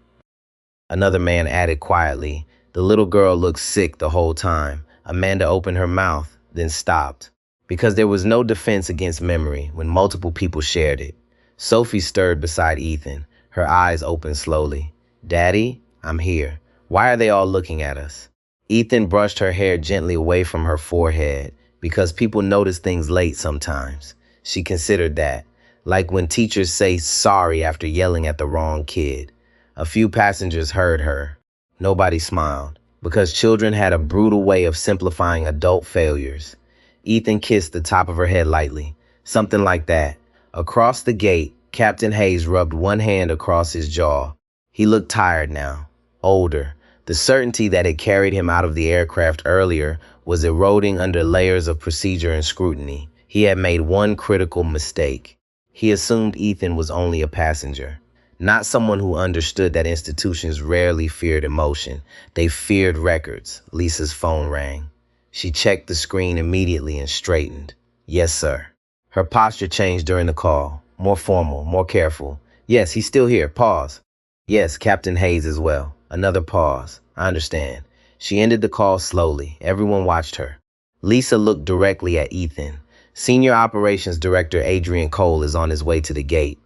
Another man added quietly. The little girl looked sick the whole time. Amanda opened her mouth, then stopped. Because there was no defense against memory when multiple people shared it. Sophie stirred beside Ethan, her eyes opened slowly. Daddy, I'm here. Why are they all looking at us? Ethan brushed her hair gently away from her forehead. Because people notice things late sometimes. She considered that. Like when teachers say sorry after yelling at the wrong kid. A few passengers heard her. Nobody smiled. Because children had a brutal way of simplifying adult failures. Ethan kissed the top of her head lightly. Something like that. Across the gate, Captain Hayes rubbed one hand across his jaw. He looked tired now. Older. The certainty that had carried him out of the aircraft earlier was eroding under layers of procedure and scrutiny. He had made one critical mistake. He assumed Ethan was only a passenger, not someone who understood that institutions rarely feared emotion. They feared records. Lisa's phone rang. She checked the screen immediately and straightened. Yes, sir. Her posture changed during the call. More formal, more careful. Yes, he's still here. Pause. Yes, Captain Hayes as well. Another pause. I understand. She ended the call slowly. Everyone watched her. Lisa looked directly at Ethan. Senior Operations Director Adrian Cole is on his way to the gate.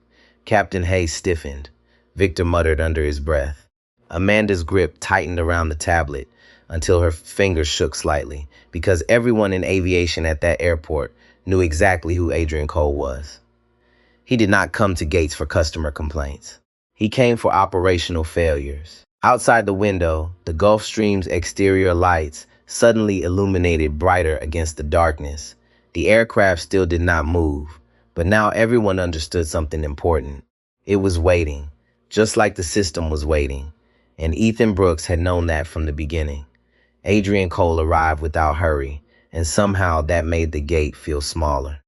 Captain Hayes stiffened. Victor muttered under his breath. Amanda's grip tightened around the tablet until her fingers shook slightly, because everyone in aviation at that airport knew exactly who Adrian Cole was. He did not come to gates for customer complaints. He came for operational failures. Outside the window, the Gulf Stream's exterior lights suddenly illuminated brighter against the darkness. The aircraft still did not move, but now everyone understood something important. It was waiting, just like the system was waiting, and Ethan Brooks had known that from the beginning. Adrian Cole arrived without hurry, and somehow that made the gate feel smaller.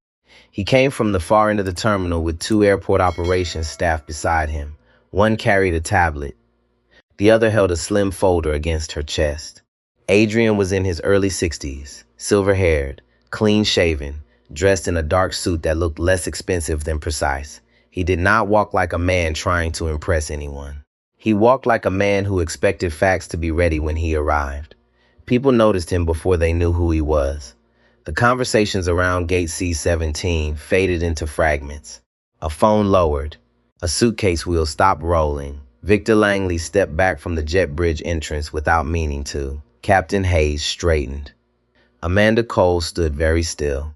He came from the far end of the terminal with 2 airport operations staff beside him. One carried a tablet. The other held a slim folder against her chest. Adrian was in his early 60s, silver-haired, clean-shaven, dressed in a dark suit that looked less expensive than precise. He did not walk like a man trying to impress anyone. He walked like a man who expected facts to be ready when he arrived. People noticed him before they knew who he was. The conversations around Gate C-17 faded into fragments. A phone lowered. A suitcase wheel stopped rolling. Victor Langley stepped back from the jet bridge entrance without meaning to. Captain Hayes straightened. Amanda Cole stood very still.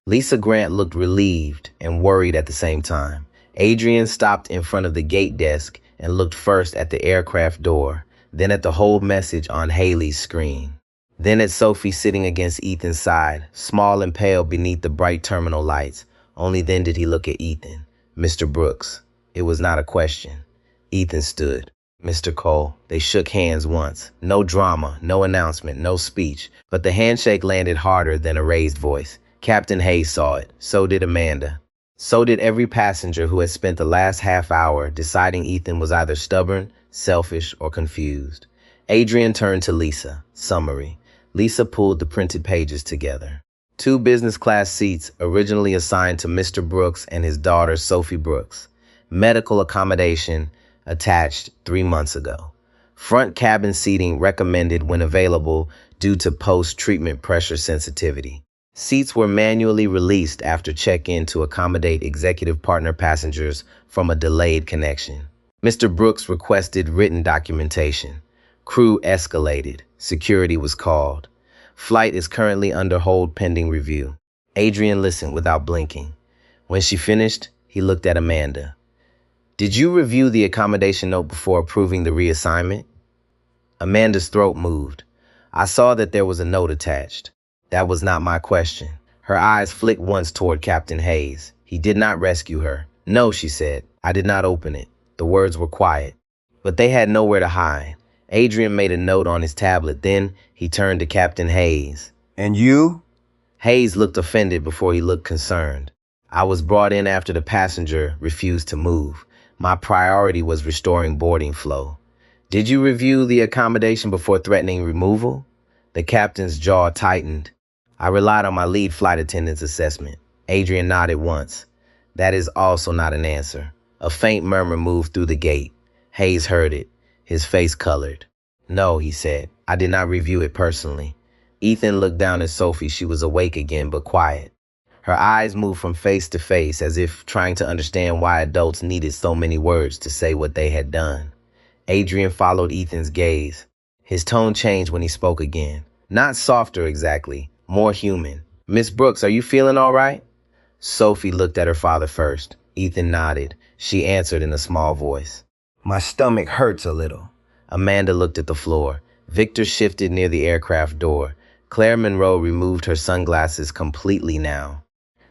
Lisa Grant looked relieved and worried at the same time. Adrian stopped in front of the gate desk and looked first at the aircraft door, then at the whole message on Haley's screen. Then at Sophie sitting against Ethan's side, small and pale beneath the bright terminal lights. Only then did he look at Ethan. Mr. Brooks. It was not a question. Ethan stood. Mr. Cole. They shook hands once. No drama, no announcement, no speech, but the handshake landed harder than a raised voice. Captain Hayes saw it. So did Amanda. So did every passenger who had spent the last half hour deciding Ethan was either stubborn, selfish, or confused. Adrian turned to Lisa. Summary. Lisa pulled the printed pages together. 2 business class seats originally assigned to Mr. Brooks and his daughter Sophie Brooks. Medical accommodation attached 3 months ago. Front cabin seating recommended when available due to post-treatment pressure sensitivity. Seats were manually released after check-in to accommodate executive partner passengers from a delayed connection. Mr. Brooks requested written documentation. Crew escalated. Security was called. Flight is currently under hold pending review. Adrian listened without blinking. When she finished, he looked at Amanda. Did you review the accommodation note before approving the reassignment? Amanda's throat moved. I saw that there was a note attached. That was not my question. Her eyes flicked once toward Captain Hayes. He did not rescue her. No, she said. I did not open it. The words were quiet. But they had nowhere to hide. Adrian made a note on his tablet. Then he turned to Captain Hayes. And you? Hayes looked offended before he looked concerned. I was brought in after the passenger refused to move. My priority was restoring boarding flow. Did you review the accommodation before threatening removal? The captain's jaw tightened. I relied on my lead flight attendant's assessment. Adrian nodded once. That is also not an answer. A faint murmur moved through the gate. Hayes heard it. His face colored. No, he said. I did not review it personally. Ethan looked down at Sophie. She was awake again, but quiet. Her eyes moved from face to face as if trying to understand why adults needed so many words to say what they had done. Adrian followed Ethan's gaze. His tone changed when he spoke again. Not softer exactly, more human. Miss Brooks, are you feeling all right? Sophie looked at her father first. Ethan nodded. She answered in a small voice. My stomach hurts a little. Amanda looked at the floor. Victor shifted near the aircraft door. Claire Monroe removed her sunglasses completely now.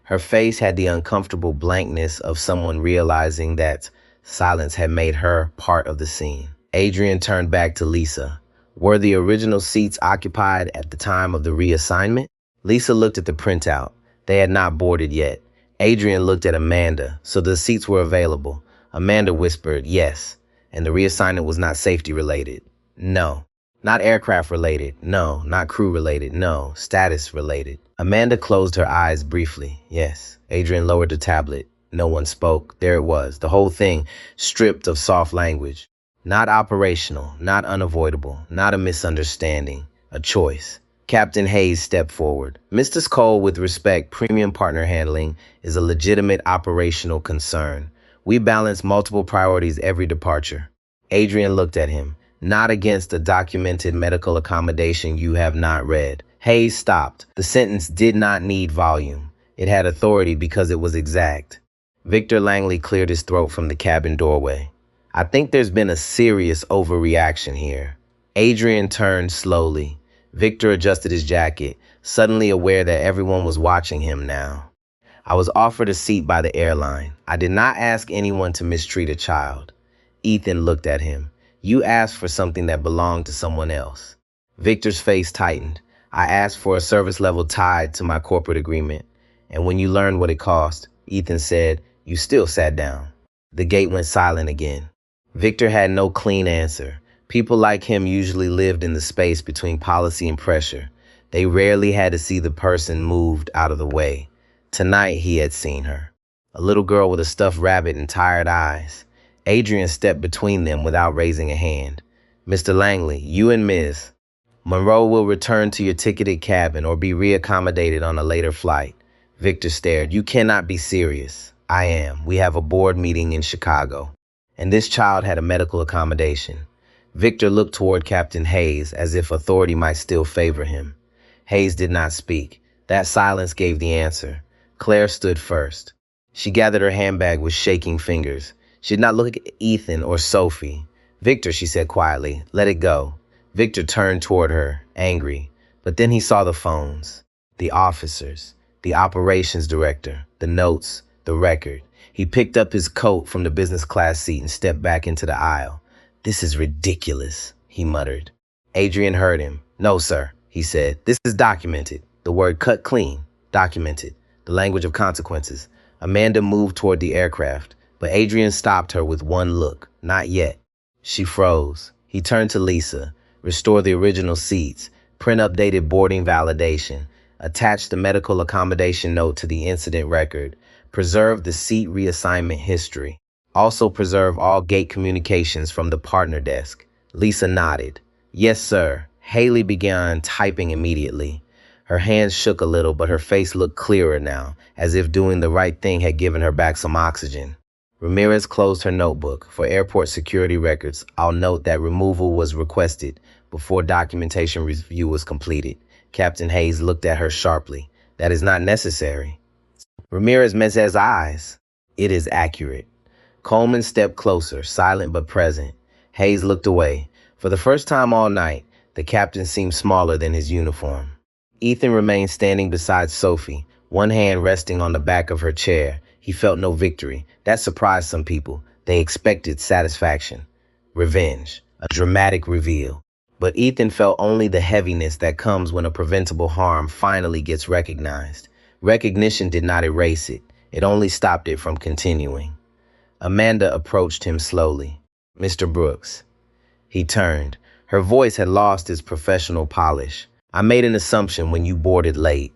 Her face had the uncomfortable blankness of someone realizing that silence had made her part of the scene. Adrian turned back to Lisa. Were the original seats occupied at the time of the reassignment? Lisa looked at the printout. They had not boarded yet. Adrian looked at Amanda, so the seats were available. Amanda whispered, yes, and the reassignment was not safety related. No. Not aircraft related. No. Not crew related. No. Status related. Amanda closed her eyes briefly. Yes. Adrian lowered the tablet. No one spoke. There it was. The whole thing, stripped of soft language. Not operational. Not unavoidable. Not a misunderstanding. A choice. Captain Hayes stepped forward. Mr. Cole, with respect, premium partner handling is a legitimate operational concern. We balance multiple priorities every departure. Adrian looked at him. Not against a documented medical accommodation you have not read. Hayes stopped. The sentence did not need volume. It had authority because it was exact. Victor Langley cleared his throat from the cabin doorway. I think there's been a serious overreaction here. Adrian turned slowly. Victor adjusted his jacket, suddenly aware that everyone was watching him now. I was offered a seat by the airline. I did not ask anyone to mistreat a child. Ethan looked at him. You asked for something that belonged to someone else. Victor's face tightened. I asked for a service level tied to my corporate agreement. And when you learned what it cost, Ethan said, you still sat down. The gate went silent again. Victor had no clean answer. People like him usually lived in the space between policy and pressure. They rarely had to see the person moved out of the way. Tonight he had seen her. A little girl with a stuffed rabbit and tired eyes. Adrian stepped between them without raising a hand. Mr. Langley, you and Ms. Monroe will return to your ticketed cabin or be reaccommodated on a later flight. Victor stared. You cannot be serious. I am. We have a board meeting in Chicago. And this child had a medical accommodation. Victor looked toward Captain Hayes as if authority might still favor him. Hayes did not speak. That silence gave the answer. Claire stood first. She gathered her handbag with shaking fingers. She did not look at Ethan or Sophie. Victor, she said quietly, let it go. Victor turned toward her, angry. But then he saw the phones, the officers, the operations director, the notes, the record. He picked up his coat from the business class seat and stepped back into the aisle. This is ridiculous, he muttered. Adrian heard him. No, sir, he said. This is documented. The word cut clean. Documented. The language of consequences. Amanda moved toward the aircraft, but Adrian stopped her with one look. Not yet. She froze. He turned to Lisa. Restore the original seats. Print updated boarding validation. Attach the medical accommodation note to the incident record. Preserve the seat reassignment history. Also preserve all gate communications from the partner desk. Lisa nodded. Yes, sir. Haley began typing immediately. Her hands shook a little, but her face looked clearer now, as if doing the right thing had given her back some oxygen. Ramirez closed her notebook. For airport security records, I'll note that removal was requested before documentation review was completed. Captain Hayes looked at her sharply. That is not necessary. Ramirez met his eyes. It is accurate. Coleman stepped closer, silent but present. Hayes looked away. For the first time all night, the captain seemed smaller than his uniform. Ethan remained standing beside Sophie, one hand resting on the back of her chair. He felt no victory. That surprised some people. They expected satisfaction, revenge, a dramatic reveal. But Ethan felt only the heaviness that comes when a preventable harm finally gets recognized. Recognition did not erase it. It only stopped it from continuing. Amanda approached him slowly. Mr. Brooks. He turned. Her voice had lost its professional polish. I made an assumption when you boarded late.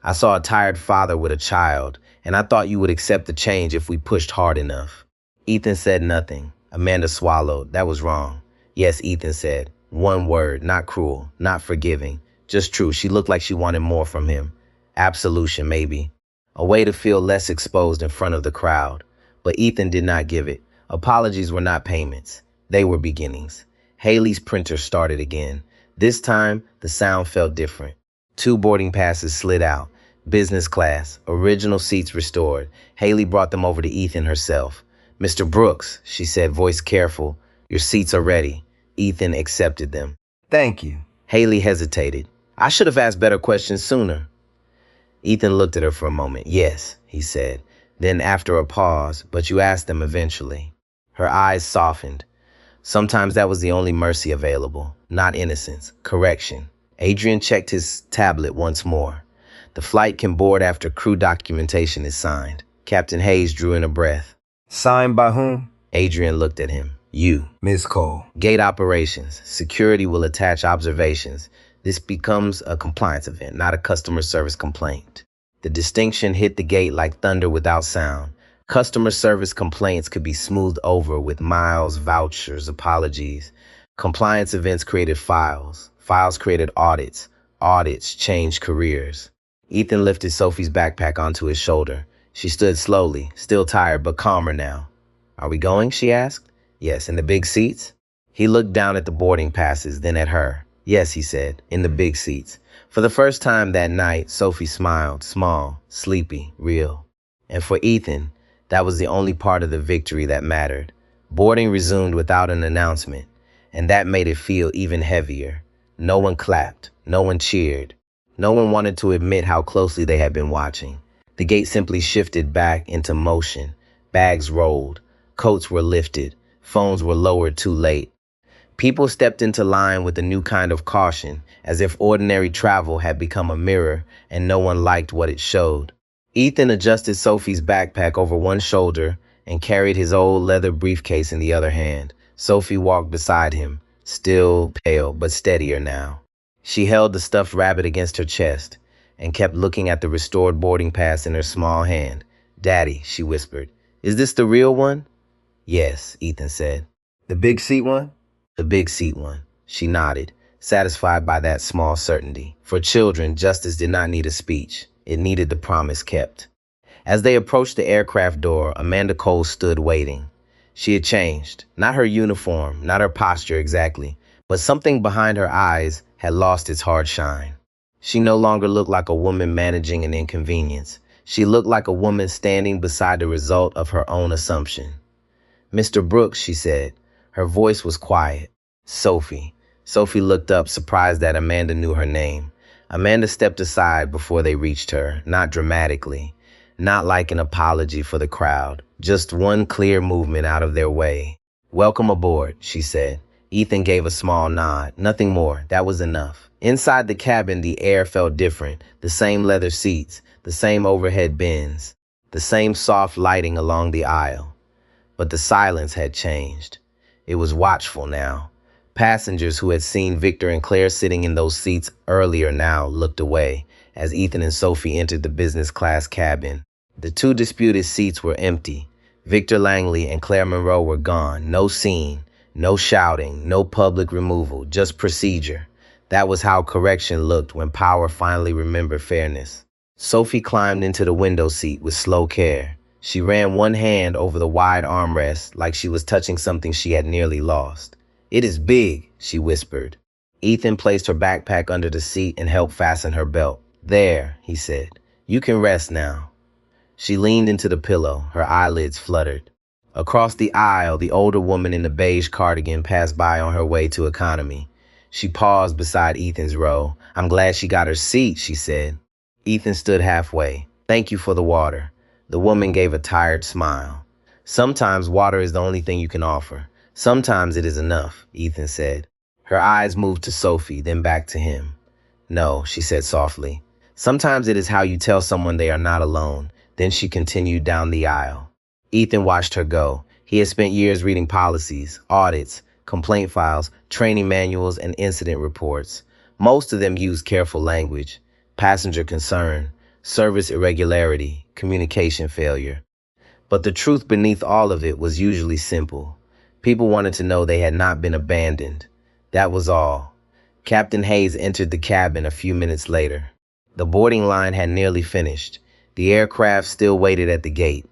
I saw a tired father with a child, and I thought you would accept the change if we pushed hard enough. Ethan said nothing. Amanda swallowed. That was wrong. Yes, Ethan said. One word, not cruel, not forgiving. Just true. She looked like she wanted more from him. Absolution, maybe. A way to feel less exposed in front of the crowd. But Ethan did not give it. Apologies were not payments. They were beginnings. Haley's printer started again. This time, the sound felt different. 2 boarding passes slid out. Business class, original seats restored. Haley brought them over to Ethan herself. Mr. Brooks, she said, voice careful, your seats are ready. Ethan accepted them. Thank you. Haley hesitated. I should have asked better questions sooner. Ethan looked at her for a moment. Yes, he said. Then after a pause, but you asked them eventually. Her eyes softened. Sometimes that was the only mercy available. Not innocence, correction. Adrian checked his tablet once more. The flight can board after crew documentation is signed. Captain Hayes drew in a breath. Signed by whom? Adrian looked at him. You. Ms. Cole. Gate operations. Security will attach observations. This becomes a compliance event, not a customer service complaint. The distinction hit the gate like thunder without sound. Customer service complaints could be smoothed over with miles, vouchers, apologies. Compliance events created files. Files created audits. Audits changed careers. Ethan lifted Sophie's backpack onto his shoulder. She stood slowly, still tired but calmer now. Are we going? She asked. Yes, in the big seats? He looked down at the boarding passes, then at her. Yes, he said, in the big seats. For the first time that night, Sophie smiled, small, sleepy, real. And for Ethan, that was the only part of the victory that mattered. Boarding resumed without an announcement, and that made it feel even heavier. No one clapped, no one cheered. No one wanted to admit how closely they had been watching. The gate simply shifted back into motion. Bags rolled, coats were lifted, phones were lowered too late. People stepped into line with a new kind of caution, as if ordinary travel had become a mirror and no one liked what it showed. Ethan adjusted Sophie's backpack over one shoulder and carried his old leather briefcase in the other hand. Sophie walked beside him, still pale but steadier now. She held the stuffed rabbit against her chest, and kept looking at the restored boarding pass in her small hand. "Daddy," she whispered, "is this the real one?" "Yes," Ethan said. The big seat one? "The big seat one." She nodded, satisfied by that small certainty. For children, justice did not need a speech. It needed the promise kept. As they approached the aircraft door, Amanda Cole stood waiting. She had changed. Not her uniform, not her posture exactly, but something behind her eyes had lost its hard shine. She no longer looked like a woman managing an inconvenience. She looked like a woman standing beside the result of her own assumption. "Mr. Brooks," she said. Her voice was quiet. "Sophie." Sophie looked up, surprised that Amanda knew her name. Amanda stepped aside before they reached her, not dramatically, not like an apology for the crowd, just one clear movement out of their way. "Welcome aboard," she said. Ethan gave a small nod. Nothing more. That was enough. Inside the cabin, the air felt different. The same leather seats, the same overhead bins, the same soft lighting along the aisle. But the silence had changed. It was watchful now. Passengers who had seen Victor and Claire sitting in those seats earlier now looked away as Ethan and Sophie entered the business class cabin. The two disputed seats were empty. Victor Langley and Claire Monroe were gone. No scene, no shouting, no public removal, just procedure. That was how correction looked when power finally remembered fairness. Sophie climbed into the window seat with slow care. She ran one hand over the wide armrest like she was touching something she had nearly lost. "It is big," she whispered. Ethan placed her backpack under the seat and helped fasten her belt. "There," he said. "You can rest now." She leaned into the pillow, her eyelids fluttered. Across the aisle, the older woman in the beige cardigan passed by on her way to economy. She paused beside Ethan's row. "I'm glad she got her seat," she said. Ethan stood halfway. "Thank you for the water." The woman gave a tired smile. "Sometimes water is the only thing you can offer. Sometimes it is enough," Ethan said. Her eyes moved to Sophie, then back to him. "No," she said softly. "Sometimes it is how you tell someone they are not alone." Then she continued down the aisle. Ethan watched her go. He had spent years reading policies, audits, complaint files, training manuals, and incident reports. Most of them used careful language: passenger concern, service irregularity, communication failure. But the truth beneath all of it was usually simple. People wanted to know they had not been abandoned. That was all. Captain Hayes entered the cabin a few minutes later. The boarding line had nearly finished. The aircraft still waited at the gate.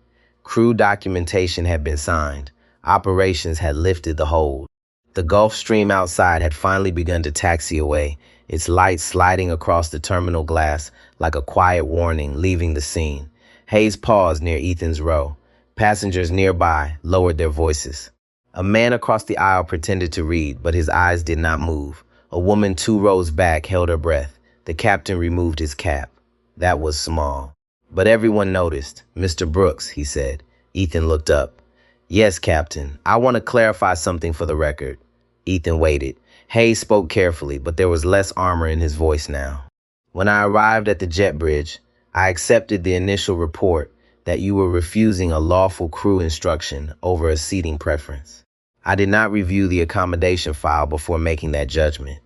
Crew documentation had been signed. Operations had lifted the hold. The Gulf Stream outside had finally begun to taxi away, its lights sliding across the terminal glass like a quiet warning leaving the scene. Hayes paused near Ethan's row. Passengers nearby lowered their voices. A man across the aisle pretended to read, but his eyes did not move. A woman 2 rows back held her breath. The captain removed his cap. That was small. But everyone noticed. "Mr. Brooks," he said. Ethan looked up. "Yes, Captain. I want to clarify something for the record." Ethan waited. Hayes spoke carefully, but there was less armor in his voice now. "When I arrived at the jet bridge, I accepted the initial report that you were refusing a lawful crew instruction over a seating preference. I did not review the accommodation file before making that judgment."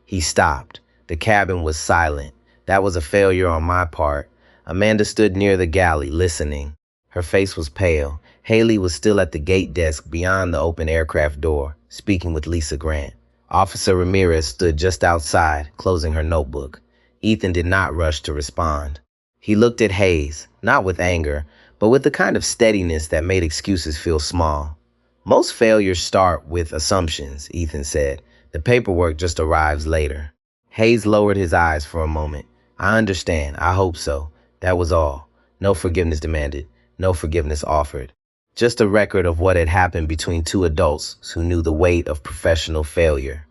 He stopped. The cabin was silent. That was a failure on my part. Amanda stood near the galley, listening. Her face was pale. Haley was still at the gate desk beyond the open aircraft door, speaking with Lisa Grant. Officer Ramirez stood just outside, closing her notebook. Ethan did not rush to respond. He looked at Hayes, not with anger, but with the kind of steadiness that made excuses feel small. "Most failures start with assumptions," Ethan said. "The paperwork just arrives later." Hayes lowered his eyes for a moment. "I understand. I hope so." That was all. No forgiveness demanded. No forgiveness offered. Just a record of what had happened between two adults who knew the weight of professional failure.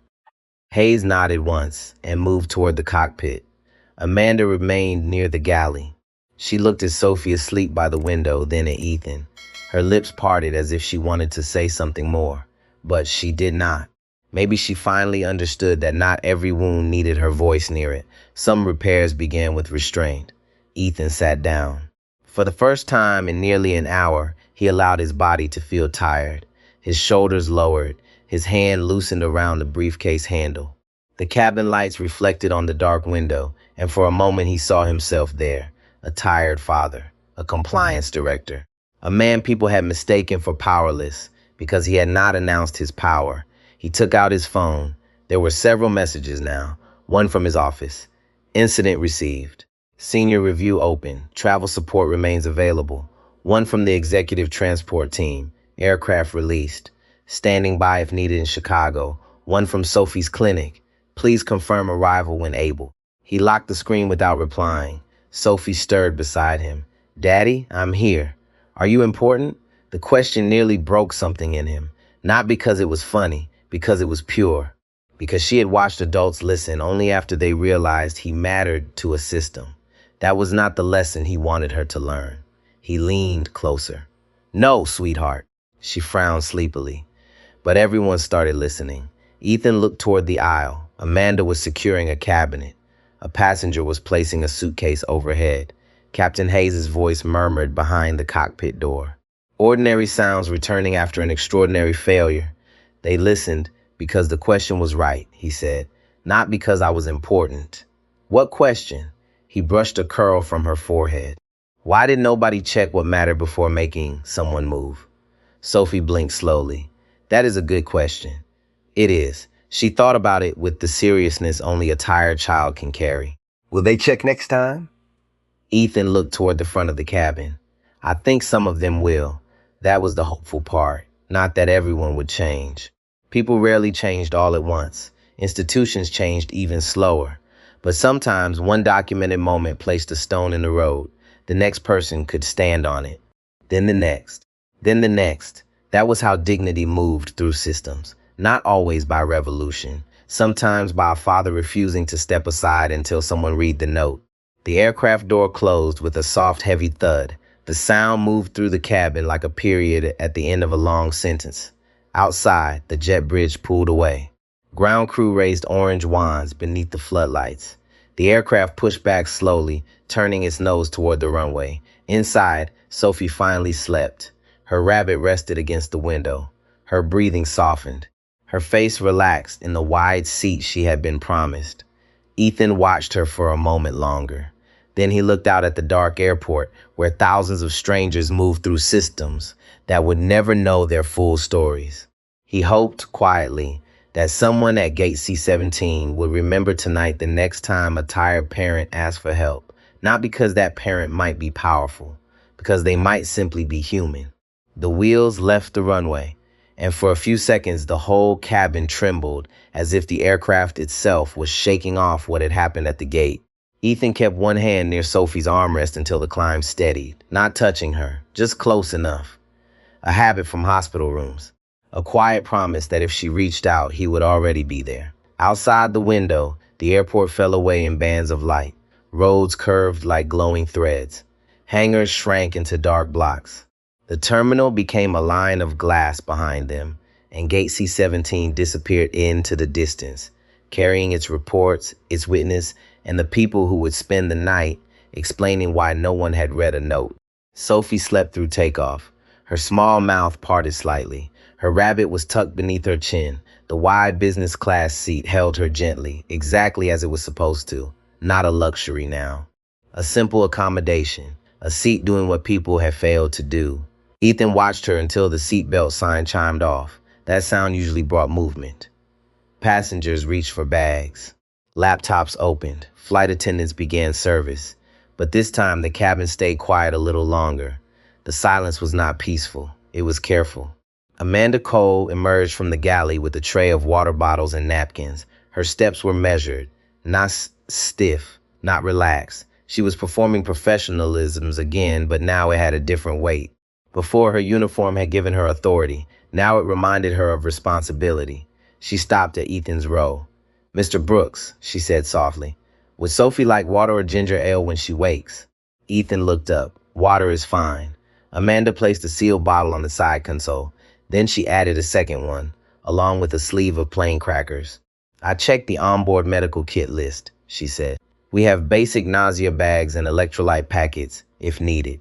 Hayes nodded once and moved toward the cockpit. Amanda remained near the galley. She looked at Sophie asleep by the window, then at Ethan. Her lips parted as if she wanted to say something more, but she did not. Maybe she finally understood that not every wound needed her voice near it. Some repairs began with restraint. Ethan sat down. For the first time in nearly an hour, he allowed his body to feel tired. His shoulders lowered, his hand loosened around the briefcase handle. The cabin lights reflected on the dark window, and for a moment he saw himself there, a tired father, a compliance director, a man people had mistaken for powerless because he had not announced his power. He took out his phone. There were several messages now, one from his office. Incident received. Senior review open. Travel support remains available. One from the executive transport team. Aircraft released. Standing by if needed in Chicago. One from Sophie's clinic. Please confirm arrival when able. He locked the screen without replying. Sophie stirred beside him. Daddy, I'm here. Are you important? The question nearly broke something in him. Not because it was funny, because it was pure. Because she had watched adults listen only after they realized he mattered to a system. That was not the lesson he wanted her to learn. He leaned closer. No, sweetheart. She frowned sleepily. But everyone started listening. Ethan looked toward the aisle. Amanda was securing a cabinet. A passenger was placing a suitcase overhead. Captain Hayes' voice murmured behind the cockpit door. Ordinary sounds returning after an extraordinary failure. They listened because the question was right, he said, not because I was important. What question? He brushed a curl from her forehead. Why did nobody check what mattered before making someone move? Sophie blinked slowly. That is a good question. It is. She thought about it with the seriousness only a tired child can carry. Will they check next time? Ethan looked toward the front of the cabin. I think some of them will. That was the hopeful part, not that everyone would change. People rarely changed all at once. Institutions changed even slower. But sometimes one documented moment placed a stone in the road. The next person could stand on it. Then the next. Then the next. That was how dignity moved through systems. Not always by revolution. Sometimes by a father refusing to step aside until someone read the note. The aircraft door closed with a soft, heavy thud. The sound moved through the cabin like a period at the end of a long sentence. Outside, the jet bridge pulled away. Ground crew raised orange wands beneath the floodlights. The aircraft pushed back slowly, turning its nose toward the runway. Inside, Sophie finally slept. Her rabbit rested against the window. Her breathing softened. Her face relaxed in the wide seat she had been promised. Ethan watched her for a moment longer. Then he looked out at the dark airport where thousands of strangers moved through systems that would never know their full stories. He hoped quietly that someone at Gate C-17 would remember tonight the next time a tired parent asked for help, not because that parent might be powerful, because they might simply be human. The wheels left the runway, and for a few seconds the whole cabin trembled as if the aircraft itself was shaking off what had happened at the gate. Ethan kept one hand near Sophie's armrest until the climb steadied, not touching her, just close enough. A habit from hospital rooms. A quiet promise that if she reached out, he would already be there. Outside the window, the airport fell away in bands of light. Roads curved like glowing threads. Hangars shrank into dark blocks. The terminal became a line of glass behind them, and Gate C-17 disappeared into the distance, carrying its reports, its witness, and the people who would spend the night explaining why no one had read a note. Sophie slept through takeoff. Her small mouth parted slightly. Her rabbit was tucked beneath her chin. The wide business class seat held her gently, exactly as it was supposed to. Not a luxury now. A simple accommodation. A seat doing what people had failed to do. Ethan watched her until the seatbelt sign chimed off. That sound usually brought movement. Passengers reached for bags. Laptops opened. Flight attendants began service. But this time the cabin stayed quiet a little longer. The silence was not peaceful. It was careful. Amanda Cole emerged from the galley with a tray of water bottles and napkins. Her steps were measured, not stiff, not relaxed. She was performing professionalisms again, but now it had a different weight. Before, her uniform had given her authority. Now it reminded her of responsibility. She stopped at Ethan's row. Mr. Brooks, she said softly, would Sophie like water or ginger ale when she wakes? Ethan looked up. Water is fine. Amanda placed a sealed bottle on the side console. Then she added a second one, along with a sleeve of plain crackers. I checked the onboard medical kit list, she said. We have basic nausea bags and electrolyte packets, if needed.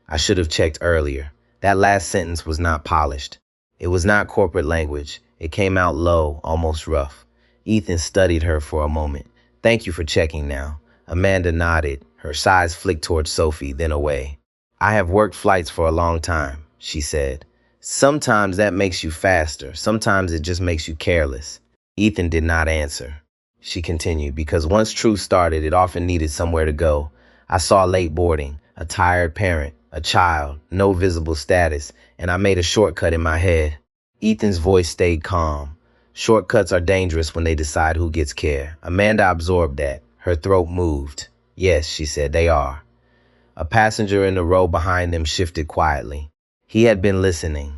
I should have checked earlier. That last sentence was not polished. It was not corporate language. It came out low, almost rough. Ethan studied her for a moment. Thank you for checking now. Amanda nodded. Her eyes flicked towards Sophie, then away. I have worked flights for a long time, she said. Sometimes that makes you faster. Sometimes it just makes you careless. Ethan did not answer. She continued, because once truth started, it often needed somewhere to go. I saw late boarding, a tired parent, a child, no visible status, and I made a shortcut in my head. Ethan's voice stayed calm. Shortcuts are dangerous when they decide who gets care. Amanda absorbed that. Her throat moved. Yes, she said, they are. A passenger in the row behind them shifted quietly. He had been listening.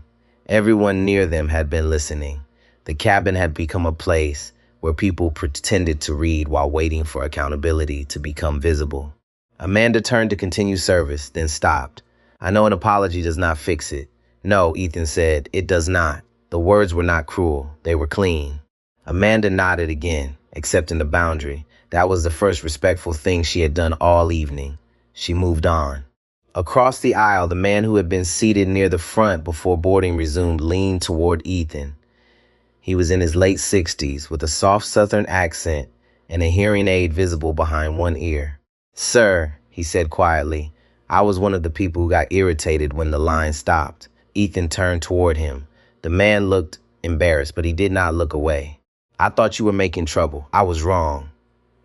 Everyone near them had been listening. The cabin had become a place where people pretended to read while waiting for accountability to become visible. Amanda turned to continue service, then stopped. I know an apology does not fix it. No, Ethan said, it does not. The words were not cruel. They were clean. Amanda nodded again, accepting the boundary. That was the first respectful thing she had done all evening. She moved on. Across the aisle, the man who had been seated near the front before boarding resumed leaned toward Ethan. He was in his late 60s, with a soft Southern accent and a hearing aid visible behind one ear. Sir, he said quietly, I was one of the people who got irritated when the line stopped. Ethan turned toward him. The man looked embarrassed, but he did not look away. I thought you were making trouble. I was wrong.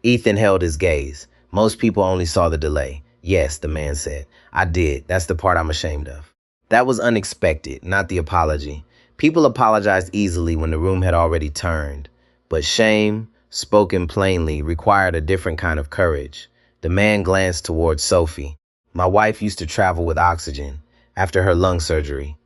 Ethan held his gaze. Most people only saw the delay. Yes, the man said. I did. That's the part I'm ashamed of. That was unexpected, not the apology. People apologized easily when the room had already turned. But shame, spoken plainly, required a different kind of courage. The man glanced towards Sophie. My wife used to travel with oxygen after her lung surgery.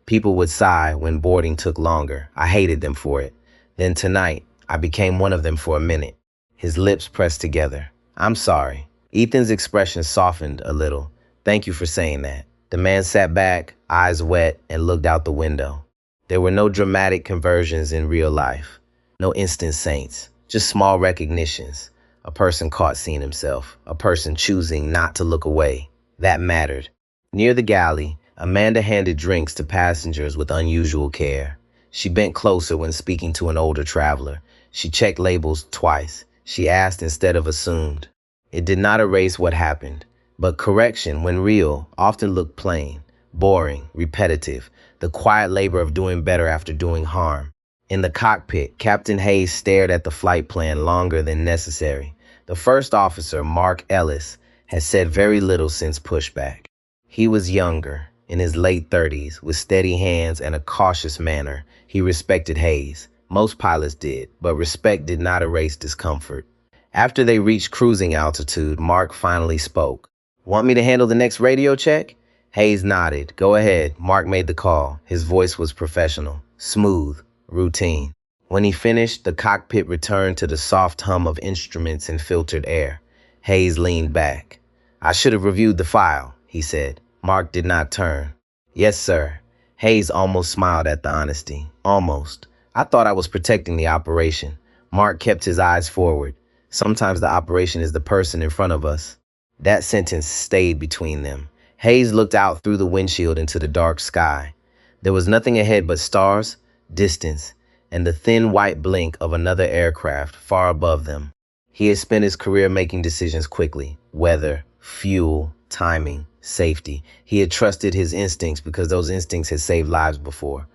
People would sigh when boarding took longer. I hated them for it. Then tonight, I became one of them for a minute. His lips pressed together. I'm sorry. Ethan's expression softened a little. Thank you for saying that. The man sat back, eyes wet, and looked out the window. There were no dramatic conversions in real life. No instant saints. Just small recognitions. A person caught seeing himself. A person choosing not to look away. That mattered. Near the galley, Amanda handed drinks to passengers with unusual care. She bent closer when speaking to an older traveler. She checked labels twice. She asked instead of assumed. It did not erase what happened, but correction, when real, often looked plain, boring, repetitive, the quiet labor of doing better after doing harm. In the cockpit, Captain Hayes stared at the flight plan longer than necessary. The first officer, Mark Ellis, had said very little since pushback. He was younger, in his late 30s, with steady hands and a cautious manner. He respected Hayes. Most pilots did, but respect did not erase discomfort. After they reached cruising altitude, Mark finally spoke. Want me to handle the next radio check? Hayes nodded. Go ahead. Mark made the call. His voice was professional, smooth, routine. When he finished, the cockpit returned to the soft hum of instruments and filtered air. Hayes leaned back. I should have reviewed the file, he said. Mark did not turn. Yes, sir. Hayes almost smiled at the honesty. Almost. I thought I was protecting the operation. Mark kept his eyes forward. Sometimes the operation is the person in front of us. That sentence stayed between them. Hayes looked out through the windshield into the dark sky. There was nothing ahead but stars, distance, and the thin white blink of another aircraft far above them. He had spent his career making decisions quickly. Weather, fuel, timing, safety. He had trusted his instincts because those instincts had saved lives before.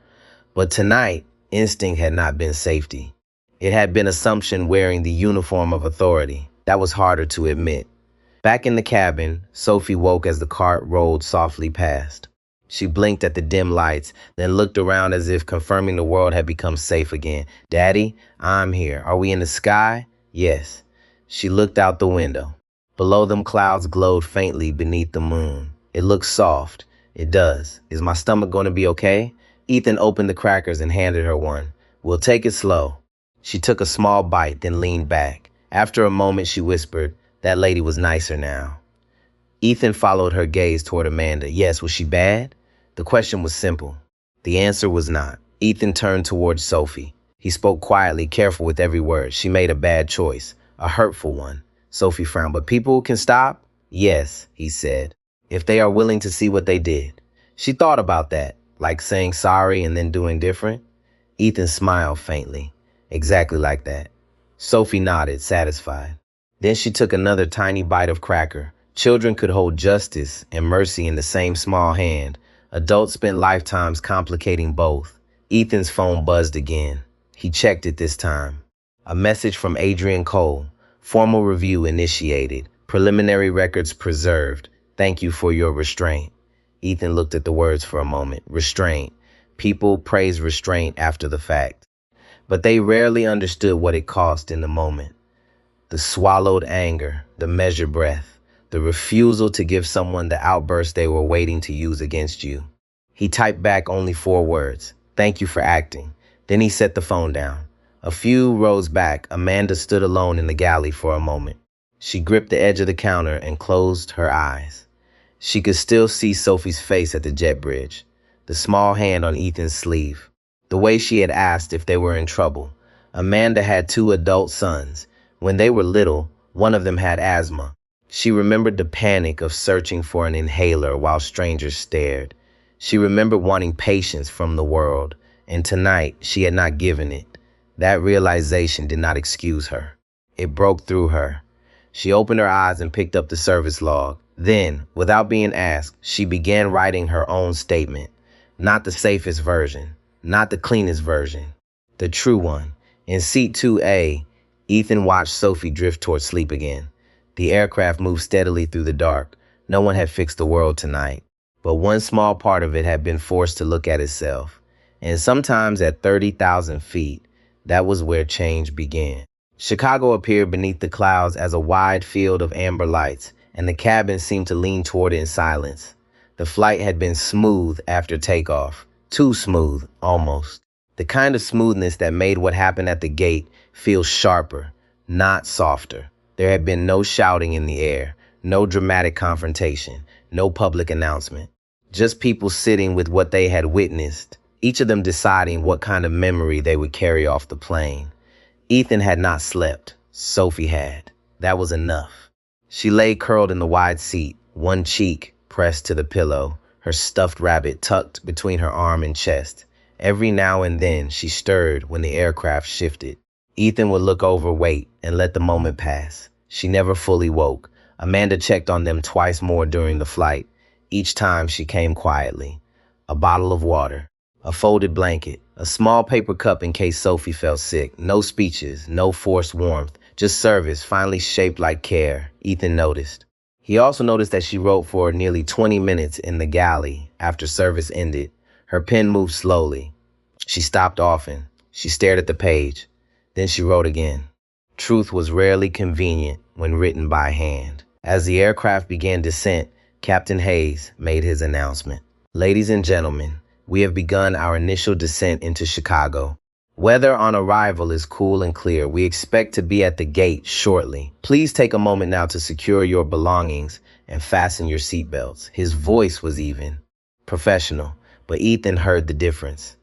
But tonight, instinct had not been safety. It had been assumption wearing the uniform of authority. That was harder to admit. Back in the cabin, Sophie woke as the cart rolled softly past. She blinked at the dim lights, then looked around as if confirming the world had become safe again. Daddy, I'm here. Are we in the sky? Yes. She looked out the window. Below them, clouds glowed faintly beneath the moon. It looked soft. It does. Is my stomach going to be okay? Ethan opened the crackers and handed her one. We'll take it slow. She took a small bite, then leaned back. After a moment, she whispered, that lady was nicer now. Ethan followed her gaze toward Amanda. Yes, was she bad? The question was simple. The answer was not. Ethan turned towards Sophie. He spoke quietly, careful with every word. She made a bad choice, a hurtful one. Sophie frowned. But people can stop? Yes, he said, if they are willing to see what they did. She thought about that, like saying sorry and then doing different. Ethan smiled faintly. Exactly like that. Sophie nodded, satisfied. Then she took another tiny bite of cracker. Children could hold justice and mercy in the same small hand. Adults spent lifetimes complicating both. Ethan's phone buzzed again. He checked it this time. A message from Adrian Cole. Formal review initiated. Preliminary records preserved. Thank you for your restraint. Ethan looked at the words for a moment. Restraint. People praise restraint after the fact. But they rarely understood what it cost in the moment. The swallowed anger, the measured breath, the refusal to give someone the outburst they were waiting to use against you. He typed back only 4 words. Thank you for acting. Then he set the phone down. A few rows back, Amanda stood alone in the galley for a moment. She gripped the edge of the counter and closed her eyes. She could still see Sophie's face at the jet bridge, the small hand on Ethan's sleeve, the way she had asked if they were in trouble. Amanda had 2 adult sons. When they were little, one of them had asthma. She remembered the panic of searching for an inhaler while strangers stared. She remembered wanting patience from the world, and tonight she had not given it. That realization did not excuse her. It broke through her. She opened her eyes and picked up the service log. Then, without being asked, she began writing her own statement. Not the safest version, not the cleanest version, the true one. In seat 2A, Ethan watched Sophie drift toward sleep again. The aircraft moved steadily through the dark. No one had fixed the world tonight, but one small part of it had been forced to look at itself. And sometimes at 30,000 feet, that was where change began. Chicago appeared beneath the clouds as a wide field of amber lights, and the cabin seemed to lean toward it in silence. The flight had been smooth after takeoff. Too smooth, almost. The kind of smoothness that made what happened at the gate feel sharper, not softer. There had been no shouting in the air, no dramatic confrontation, no public announcement. Just people sitting with what they had witnessed, each of them deciding what kind of memory they would carry off the plane. Ethan had not slept. Sophie had. That was enough. She lay curled in the wide seat, one cheek pressed to the pillow, her stuffed rabbit tucked between her arm and chest. Every now and then, she stirred when the aircraft shifted. Ethan would look over, wait, and let the moment pass. She never fully woke. Amanda checked on them twice more during the flight. Each time, she came quietly. A bottle of water, a folded blanket, a small paper cup in case Sophie felt sick. No speeches, no forced warmth, just service, finally shaped like care, Ethan noticed. He also noticed that she wrote for nearly 20 minutes in the galley after service ended. Her pen moved slowly. She stopped often. She stared at the page. Then she wrote again. Truth was rarely convenient when written by hand. As the aircraft began descent, Captain Hayes made his announcement. Ladies and gentlemen, we have begun our initial descent into Chicago. Weather on arrival is cool and clear. We expect to be at the gate shortly. Please take a moment now to secure your belongings and fasten your seatbelts. His voice was even professional, but Ethan heard the difference.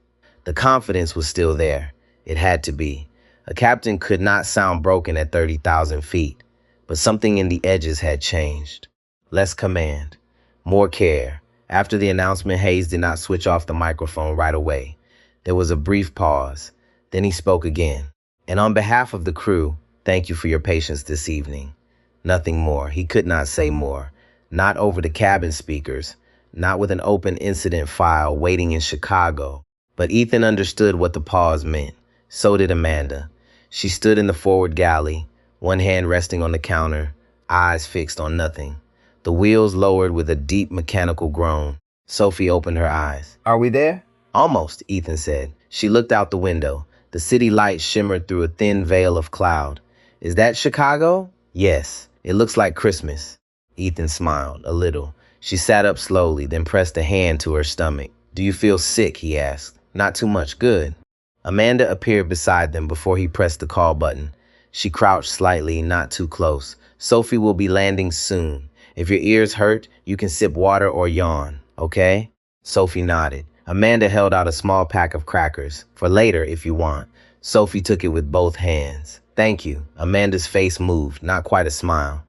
The confidence was still there. It had to be. A captain could not sound broken at 30,000 feet, but something in the edges had changed. Less command, more care. After the announcement, Hayes did not switch off the microphone right away. There was a brief pause. Then he spoke again. And on behalf of the crew, thank you for your patience this evening. Nothing more. He could not say more. Not over the cabin speakers. Not with an open incident file waiting in Chicago. But Ethan understood what the pause meant. So did Amanda. She stood in the forward galley, one hand resting on the counter, eyes fixed on nothing. The wheels lowered with a deep mechanical groan. Sophie opened her eyes. Are we there? Almost, Ethan said. She looked out the window. The city lights shimmered through a thin veil of cloud. Is that Chicago? Yes. It looks like Christmas. Ethan smiled, a little. She sat up slowly, then pressed a hand to her stomach. Do you feel sick? He asked. Not too much. Good. Amanda appeared beside them before he pressed the call button. She crouched slightly, not too close. Sophie will be landing soon. If your ears hurt, you can sip water or yawn, okay? Sophie nodded. Amanda held out a small pack of crackers. For later, if you want. Sophie took it with both hands. Thank you. Amanda's face moved, not quite a smile.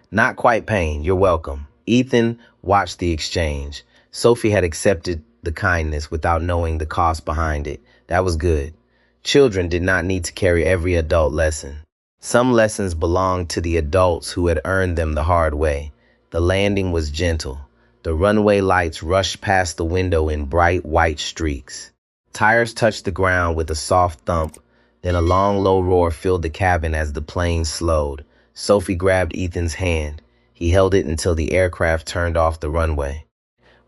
Not quite pain. You're welcome. Ethan watched the exchange. Sophie had accepted the kindness without knowing the cost behind it. That was good. Children did not need to carry every adult lesson. Some lessons belonged to the adults who had earned them the hard way. The landing was gentle. The runway lights rushed past the window in bright white streaks. Tires touched the ground with a soft thump. Then a long, low roar filled the cabin as the plane slowed. Sophie grabbed Ethan's hand. He held it until the aircraft turned off the runway.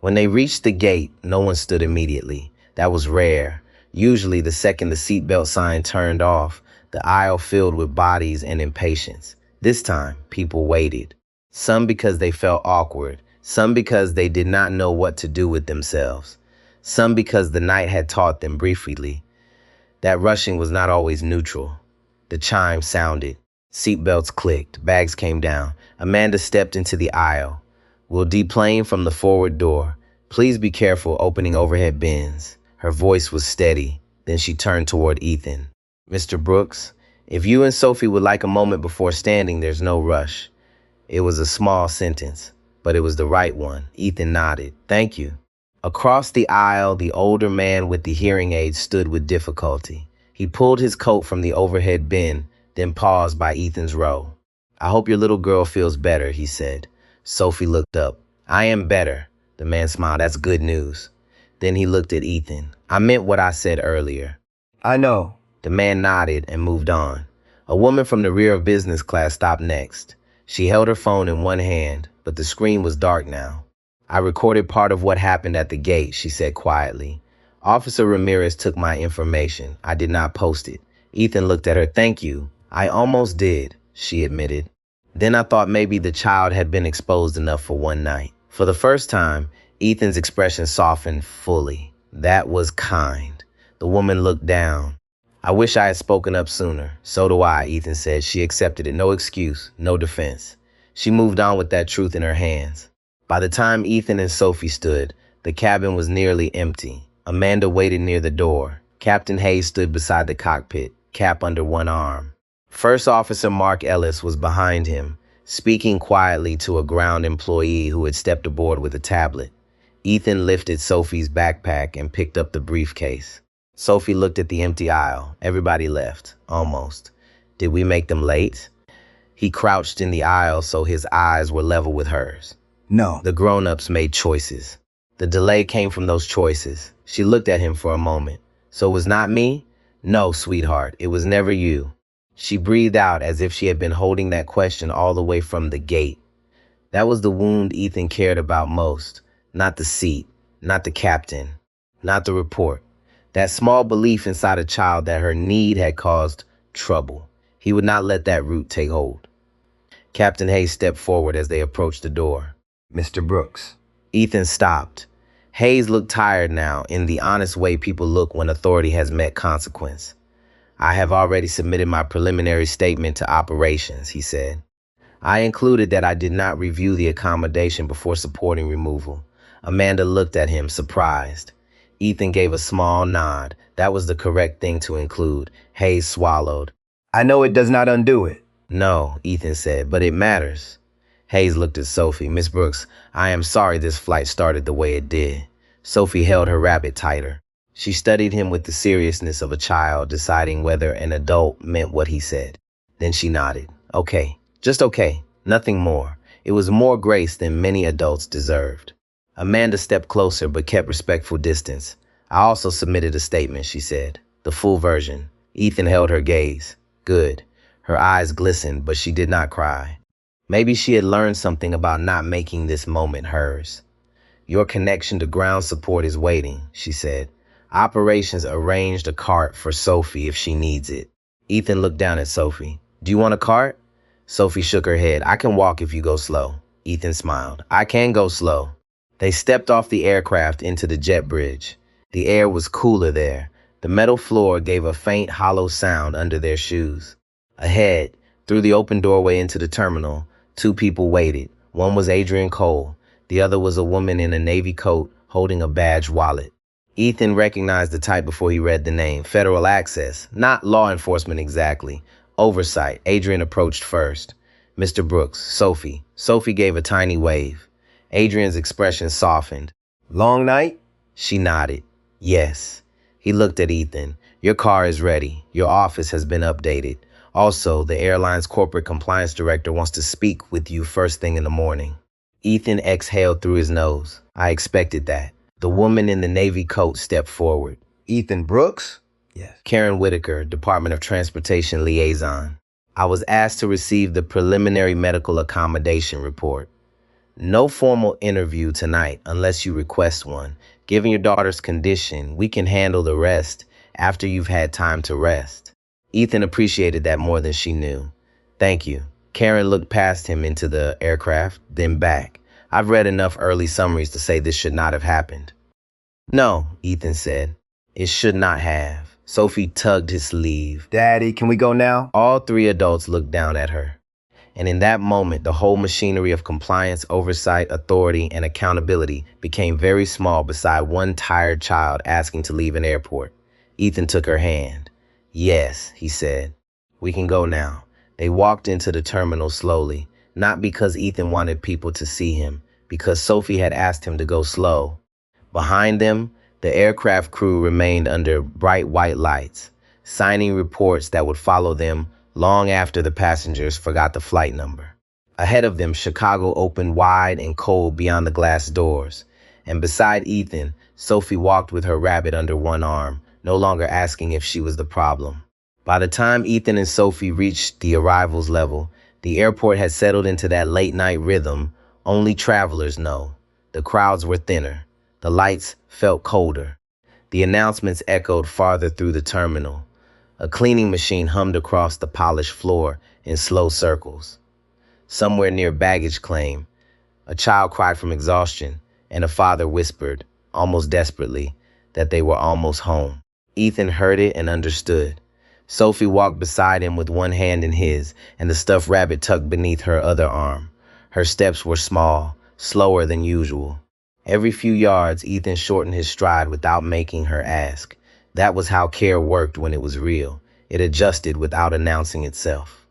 When they reached the gate, no one stood immediately. That was rare. Usually, the second the seatbelt sign turned off, the aisle filled with bodies and impatience. This time, people waited. Some because they felt awkward, some because they did not know what to do with themselves, some because the night had taught them briefly that rushing was not always neutral. The chime sounded. Seatbelts clicked. Bags came down. Amanda stepped into the aisle. "We'll deplane from the forward door. Please be careful opening overhead bins." Her voice was steady. Then she turned toward Ethan. "Mr. Brooks, if you and Sophie would like a moment before standing, there's no rush." It was a small sentence, but it was the right one. Ethan nodded. "Thank you." Across the aisle, the older man with the hearing aid stood with difficulty. He pulled his coat from the overhead bin, then paused by Ethan's row. "I hope your little girl feels better," he said. Sophie looked up. "I am better." The man smiled. "That's good news." Then he looked at Ethan. "I meant what I said earlier." I know. The man nodded and moved on. A woman from the rear of business class stopped next. She held her phone in one hand, but the screen was dark now. "I recorded part of what happened at the gate," she said quietly. "Officer Ramirez took my information. I did not post it." Ethan looked at her. "Thank you. I almost did," she admitted. "Then I thought maybe the child had been exposed enough for one night." For the first time, Ethan's expression softened fully. "That was kind." The woman looked down. "I wish I had spoken up sooner." "So do I," Ethan said. She accepted it. No excuse, no defense. She moved on with that truth in her hands. By the time Ethan and Sophie stood, the cabin was nearly empty. Amanda waited near the door. Captain Hayes stood beside the cockpit, cap under one arm. First Officer Mark Ellis was behind him, speaking quietly to a ground employee who had stepped aboard with a tablet. Ethan lifted Sophie's backpack and picked up the briefcase. Sophie looked at the empty aisle. Everybody left, almost. Did we make them late? He crouched in the aisle so his eyes were level with hers. No. The grown-ups made choices. The delay came from those choices. She looked at him for a moment. "So it was not me?" "No, sweetheart, it was never you." She breathed out as if she had been holding that question all the way from the gate. That was the wound Ethan cared about most. Not the seat, not the captain, not the report. That small belief inside a child that her need had caused trouble. He would not let that root take hold. Captain Hayes stepped forward as they approached the door. Mr. Brooks. Ethan stopped. Hayes looked tired now, in the honest way people look when authority has met consequence. "I have already submitted my preliminary statement to operations," he said. "I included that I did not review the accommodation before supporting removal." Amanda looked at him, surprised. Ethan gave a small nod. That was the correct thing to include. Hayes swallowed. I know it does not undo it. "No," Ethan said, "but it matters." Hayes looked at Sophie. "Miss Brooks, I am sorry this flight started the way it did." Sophie held her rabbit tighter. She studied him with the seriousness of a child deciding whether an adult meant what he said. Then she nodded. "Okay, just okay, nothing more." It was more grace than many adults deserved. Amanda stepped closer but kept respectful distance. "I also submitted a statement," she said. "The full version." Ethan held her gaze. "Good." Her eyes glistened, but she did not cry. Maybe she had learned something about not making this moment hers. "Your connection to ground support is waiting," she said. "Operations arranged a cart for Sophie if she needs it." Ethan looked down at Sophie. "Do you want a cart?" Sophie shook her head. "I can walk if you go slow." Ethan smiled. "I can go slow." They stepped off the aircraft into the jet bridge. The air was cooler there. The metal floor gave a faint, hollow sound under their shoes. Ahead, through the open doorway into the terminal, two people waited. One was Adrian Cole. The other was a woman in a navy coat holding a badge wallet. Ethan recognized the type before he read the name. Federal Access. Not law enforcement exactly. Oversight. Adrian approached first. "Mr. Brooks, Sophie." Sophie gave a tiny wave. Adrian's expression softened. Long night? She nodded. "Yes." He looked at Ethan. "Your car is ready. Your office has been updated. Also, the airline's corporate compliance director wants to speak with you first thing in the morning. Ethan exhaled through his nose. I expected that. The woman in the navy coat stepped forward. Ethan Brooks? Yes. Karen Whitaker, Department of Transportation Liaison. I was asked to receive the preliminary medical accommodation report. No formal interview tonight unless you request one. Given your daughter's condition, we can handle the rest after you've had time to rest. Ethan appreciated that more than she knew. Thank you. Karen looked past him into the aircraft, then back. I've read enough early summaries to say this should not have happened. No, Ethan said. It should not have. Sophie tugged his sleeve. Daddy, can we go now? All three adults looked down at her. And in that moment, the whole machinery of compliance, oversight, authority, and accountability became very small beside one tired child asking to leave an airport. Ethan took her hand. Yes, he said. We can go now. They walked into the terminal slowly, not because Ethan wanted people to see him, because Sophie had asked him to go slow. Behind them, the aircraft crew remained under bright white lights, signing reports that would follow them long after the passengers forgot the flight number. Ahead of them, Chicago opened wide and cold beyond the glass doors, and beside Ethan, Sophie walked with her rabbit under one arm, no longer asking if she was the problem. By the time Ethan and Sophie reached the arrivals level, the airport had settled into that late-night rhythm only travelers know. The crowds were thinner. The lights felt colder. The announcements echoed farther through the terminal. A cleaning machine hummed across the polished floor in slow circles. Somewhere near baggage claim, a child cried from exhaustion, and a father whispered, almost desperately, that they were almost home. Ethan heard it and understood. Sophie walked beside him with one hand in his, and the stuffed rabbit tucked beneath her other arm. Her steps were small, slower than usual. Every few yards, Ethan shortened his stride without making her ask. That was how care worked when it was real. It adjusted without announcing itself.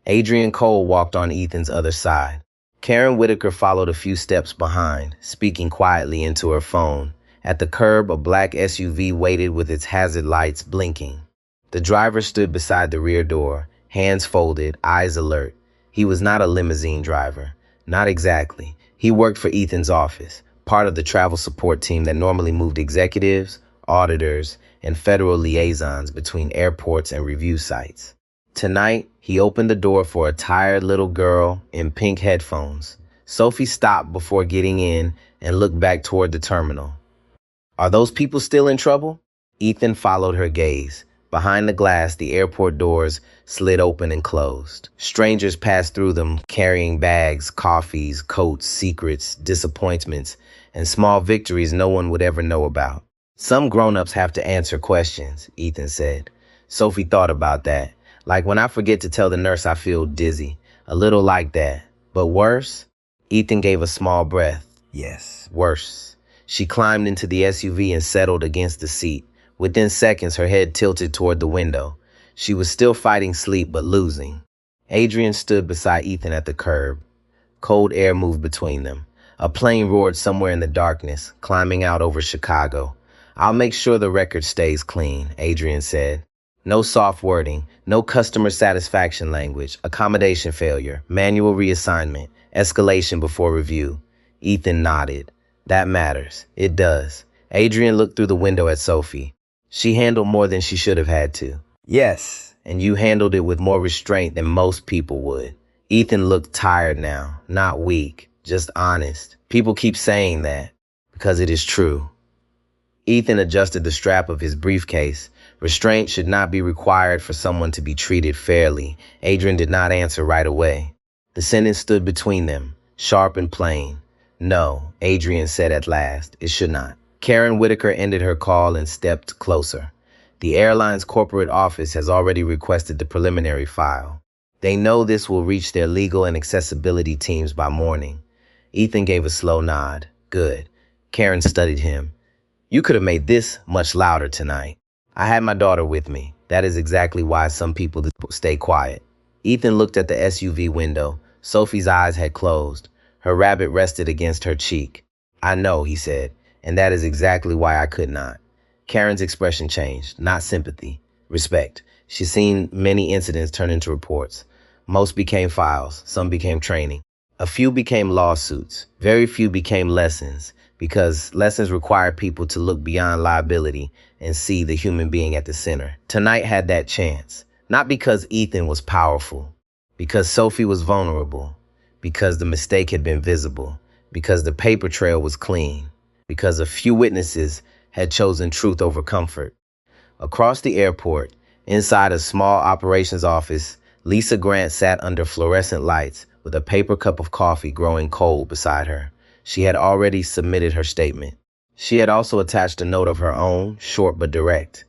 Adrian Cole walked on Ethan's other side. Karen Whitaker followed a few steps behind, speaking quietly into her phone. At the curb, a black SUV waited with its hazard lights blinking. The driver stood beside the rear door, hands folded, eyes alert. He was not a limousine driver. Not exactly. He worked for Ethan's office, part of the travel support team that normally moved executives, auditors, and federal liaisons between airports and review sites. Tonight, he opened the door for a tired little girl in pink headphones. Sophie stopped before getting in and looked back toward the terminal. Are those people still in trouble? Ethan followed her gaze. Behind the glass, the airport doors slid open and closed. Strangers passed through them, carrying bags, coffees, coats, secrets, disappointments, and small victories no one would ever know about. Some grown-ups have to answer questions, Ethan said. Sophie thought about that. Like when I forget to tell the nurse I feel dizzy. A little like that. But worse? Ethan gave a small breath. Yes. Worse. She climbed into the SUV and settled against the seat. Within seconds, her head tilted toward the window. She was still fighting sleep, but losing. Adrian stood beside Ethan at the curb. Cold air moved between them. A plane roared somewhere in the darkness, climbing out over Chicago. I'll make sure the record stays clean, Adrian said. No soft wording, no customer satisfaction language, accommodation failure, manual reassignment, escalation before review. Ethan nodded. That matters. It does. Adrian looked through the window at Sophie. She handled more than she should have had to. Yes. And you handled it with more restraint than most people would. Ethan looked tired now, not weak, just honest. People keep saying that because it is true. Ethan adjusted the strap of his briefcase. Restraint should not be required for someone to be treated fairly. Adrian did not answer right away. The sentence stood between them, sharp and plain. No, Adrian said at last, it should not. Karen Whitaker ended her call and stepped closer. The airline's corporate office has already requested the preliminary file. They know this will reach their legal and accessibility teams by morning. Ethan gave a slow nod. Good. Karen studied him. You could have made this much louder tonight. I had my daughter with me. That is exactly why some people stay quiet. Ethan looked at the SUV window. Sophie's eyes had closed. Her rabbit rested against her cheek. I know, he said, and that is exactly why I could not. Karen's expression changed, not sympathy, respect. She'd seen many incidents turn into reports. Most became files, some became training. A few became lawsuits. Very few became lessons, because lessons require people to look beyond liability and see the human being at the center. Tonight had that chance. Not because Ethan was powerful, because Sophie was vulnerable, because the mistake had been visible, because the paper trail was clean, because a few witnesses had chosen truth over comfort. Across the airport, inside a small operations office, Lisa Grant sat under fluorescent lights with a paper cup of coffee growing cold beside her. She had already submitted her statement. She had also attached a note of her own, short but direct.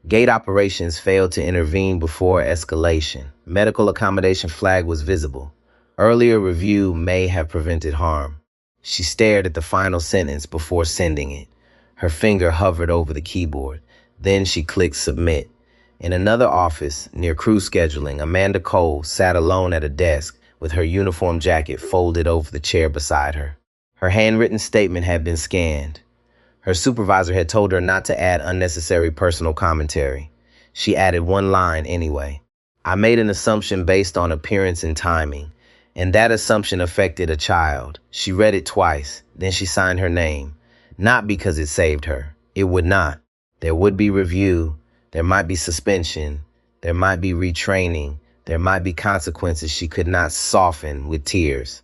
Gate operations failed to intervene before escalation. Medical accommodation flag was visible. Earlier review may have prevented harm. She stared at the final sentence before sending it. Her finger hovered over the keyboard. Then she clicked submit. In another office, near crew scheduling, Amanda Cole sat alone at a desk with her uniform jacket folded over the chair beside her. Her handwritten statement had been scanned. Her supervisor had told her not to add unnecessary personal commentary. She added one line anyway. I made an assumption based on appearance and timing, and that assumption affected a child. She read it twice, then she signed her name. Not because it saved her. It would not. There would be review. There might be suspension. There might be retraining. There might be consequences she could not soften with tears.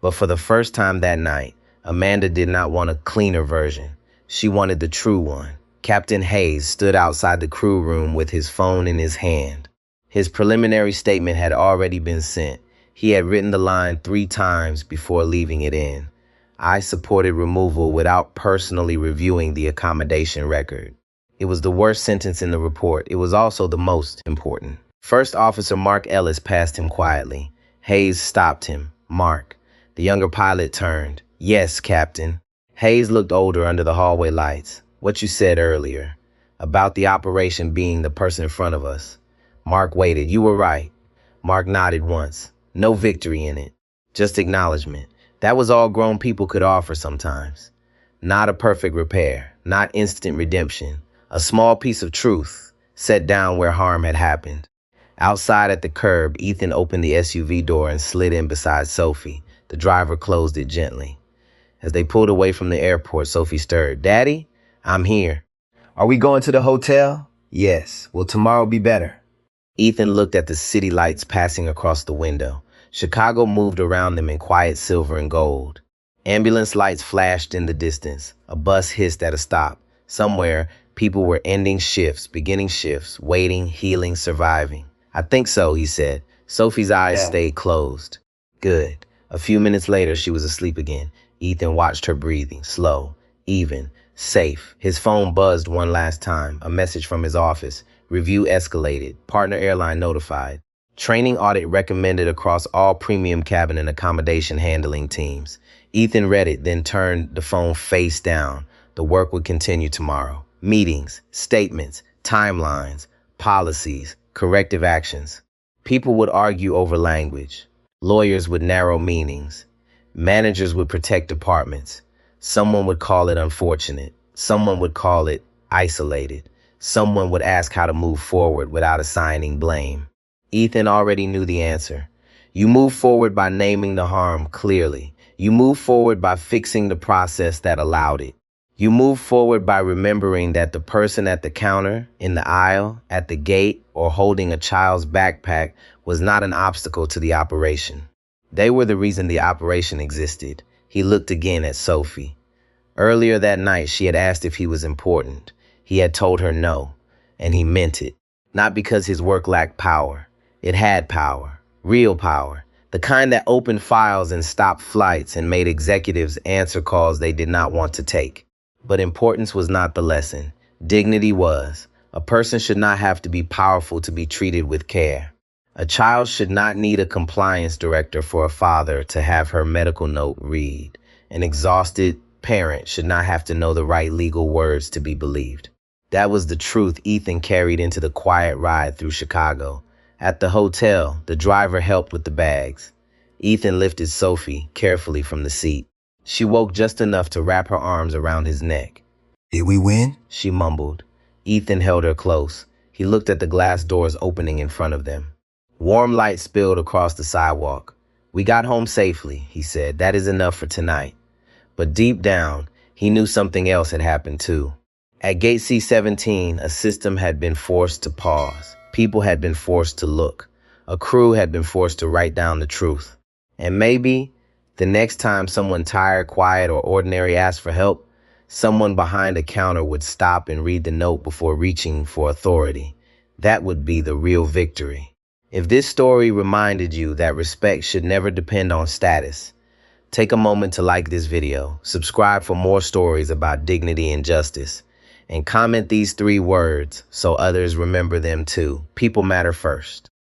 But for the first time that night, Amanda did not want a cleaner version. She wanted the true one. Captain Hayes stood outside the crew room with his phone in his hand. His preliminary statement had already been sent. He had written the line 3 times before leaving it in. I supported removal without personally reviewing the accommodation record. It was the worst sentence in the report. It was also the most important. First Officer Mark Ellis passed him quietly. Hayes stopped him. Mark. The younger pilot turned. Yes, Captain. Hayes looked older under the hallway lights. What you said earlier, about the operation being the person in front of us. Mark waited. You were right. Mark nodded once. No victory in it. Just acknowledgement. That was all grown people could offer sometimes. Not a perfect repair. Not instant redemption. A small piece of truth set down where harm had happened. Outside at the curb, Ethan opened the SUV door and slid in beside Sophie. The driver closed it gently. As they pulled away from the airport, Sophie stirred. Daddy, I'm here. Are we going to the hotel? Yes. Will tomorrow be better? Ethan looked at the city lights passing across the window. Chicago moved around them in quiet silver and gold. Ambulance lights flashed in the distance. A bus hissed at a stop. Somewhere, people were ending shifts, beginning shifts, waiting, healing, surviving. I think so, he said. Sophie's eyes stayed closed. Good. A few minutes later, she was asleep again. Ethan watched her breathing, slow, even, safe. His phone buzzed one last time, a message from his office. Review escalated. Partner airline notified. Training audit recommended across all premium cabin and accommodation handling teams. Ethan read it, then turned the phone face down. The work would continue tomorrow. Meetings, statements, timelines, policies, corrective actions. People would argue over language. Lawyers would narrow meanings. Managers would protect departments. Someone would call it unfortunate. Someone would call it isolated. Someone would ask how to move forward without assigning blame. Ethan already knew the answer. You move forward by naming the harm clearly. You move forward by fixing the process that allowed it. You move forward by remembering that the person at the counter, in the aisle, at the gate, or holding a child's backpack was not an obstacle to the operation. They were the reason the operation existed. He looked again at Sophie. Earlier that night, she had asked if he was important. He had told her no, and he meant it. Not because his work lacked power. It had power, real power, the kind that opened files and stopped flights and made executives answer calls they did not want to take. But importance was not the lesson. Dignity was. A person should not have to be powerful to be treated with care. A child should not need a compliance director for a father to have her medical note read. An exhausted parent should not have to know the right legal words to be believed. That was the truth Ethan carried into the quiet ride through Chicago. At the hotel, the driver helped with the bags. Ethan lifted Sophie carefully from the seat. She woke just enough to wrap her arms around his neck. Did we win? She mumbled. Ethan held her close. He looked at the glass doors opening in front of them. Warm light spilled across the sidewalk. "We got home safely," he said. "That is enough for tonight." But deep down, he knew something else had happened too. At Gate C-17, a system had been forced to pause. People had been forced to look. A crew had been forced to write down the truth. And maybe the next time someone tired, quiet, or ordinary asked for help, someone behind a counter would stop and read the note before reaching for authority. That would be the real victory. If this story reminded you that respect should never depend on status, take a moment to like this video, subscribe for more stories about dignity and justice, and comment these 3 words so others remember them too. People matter first.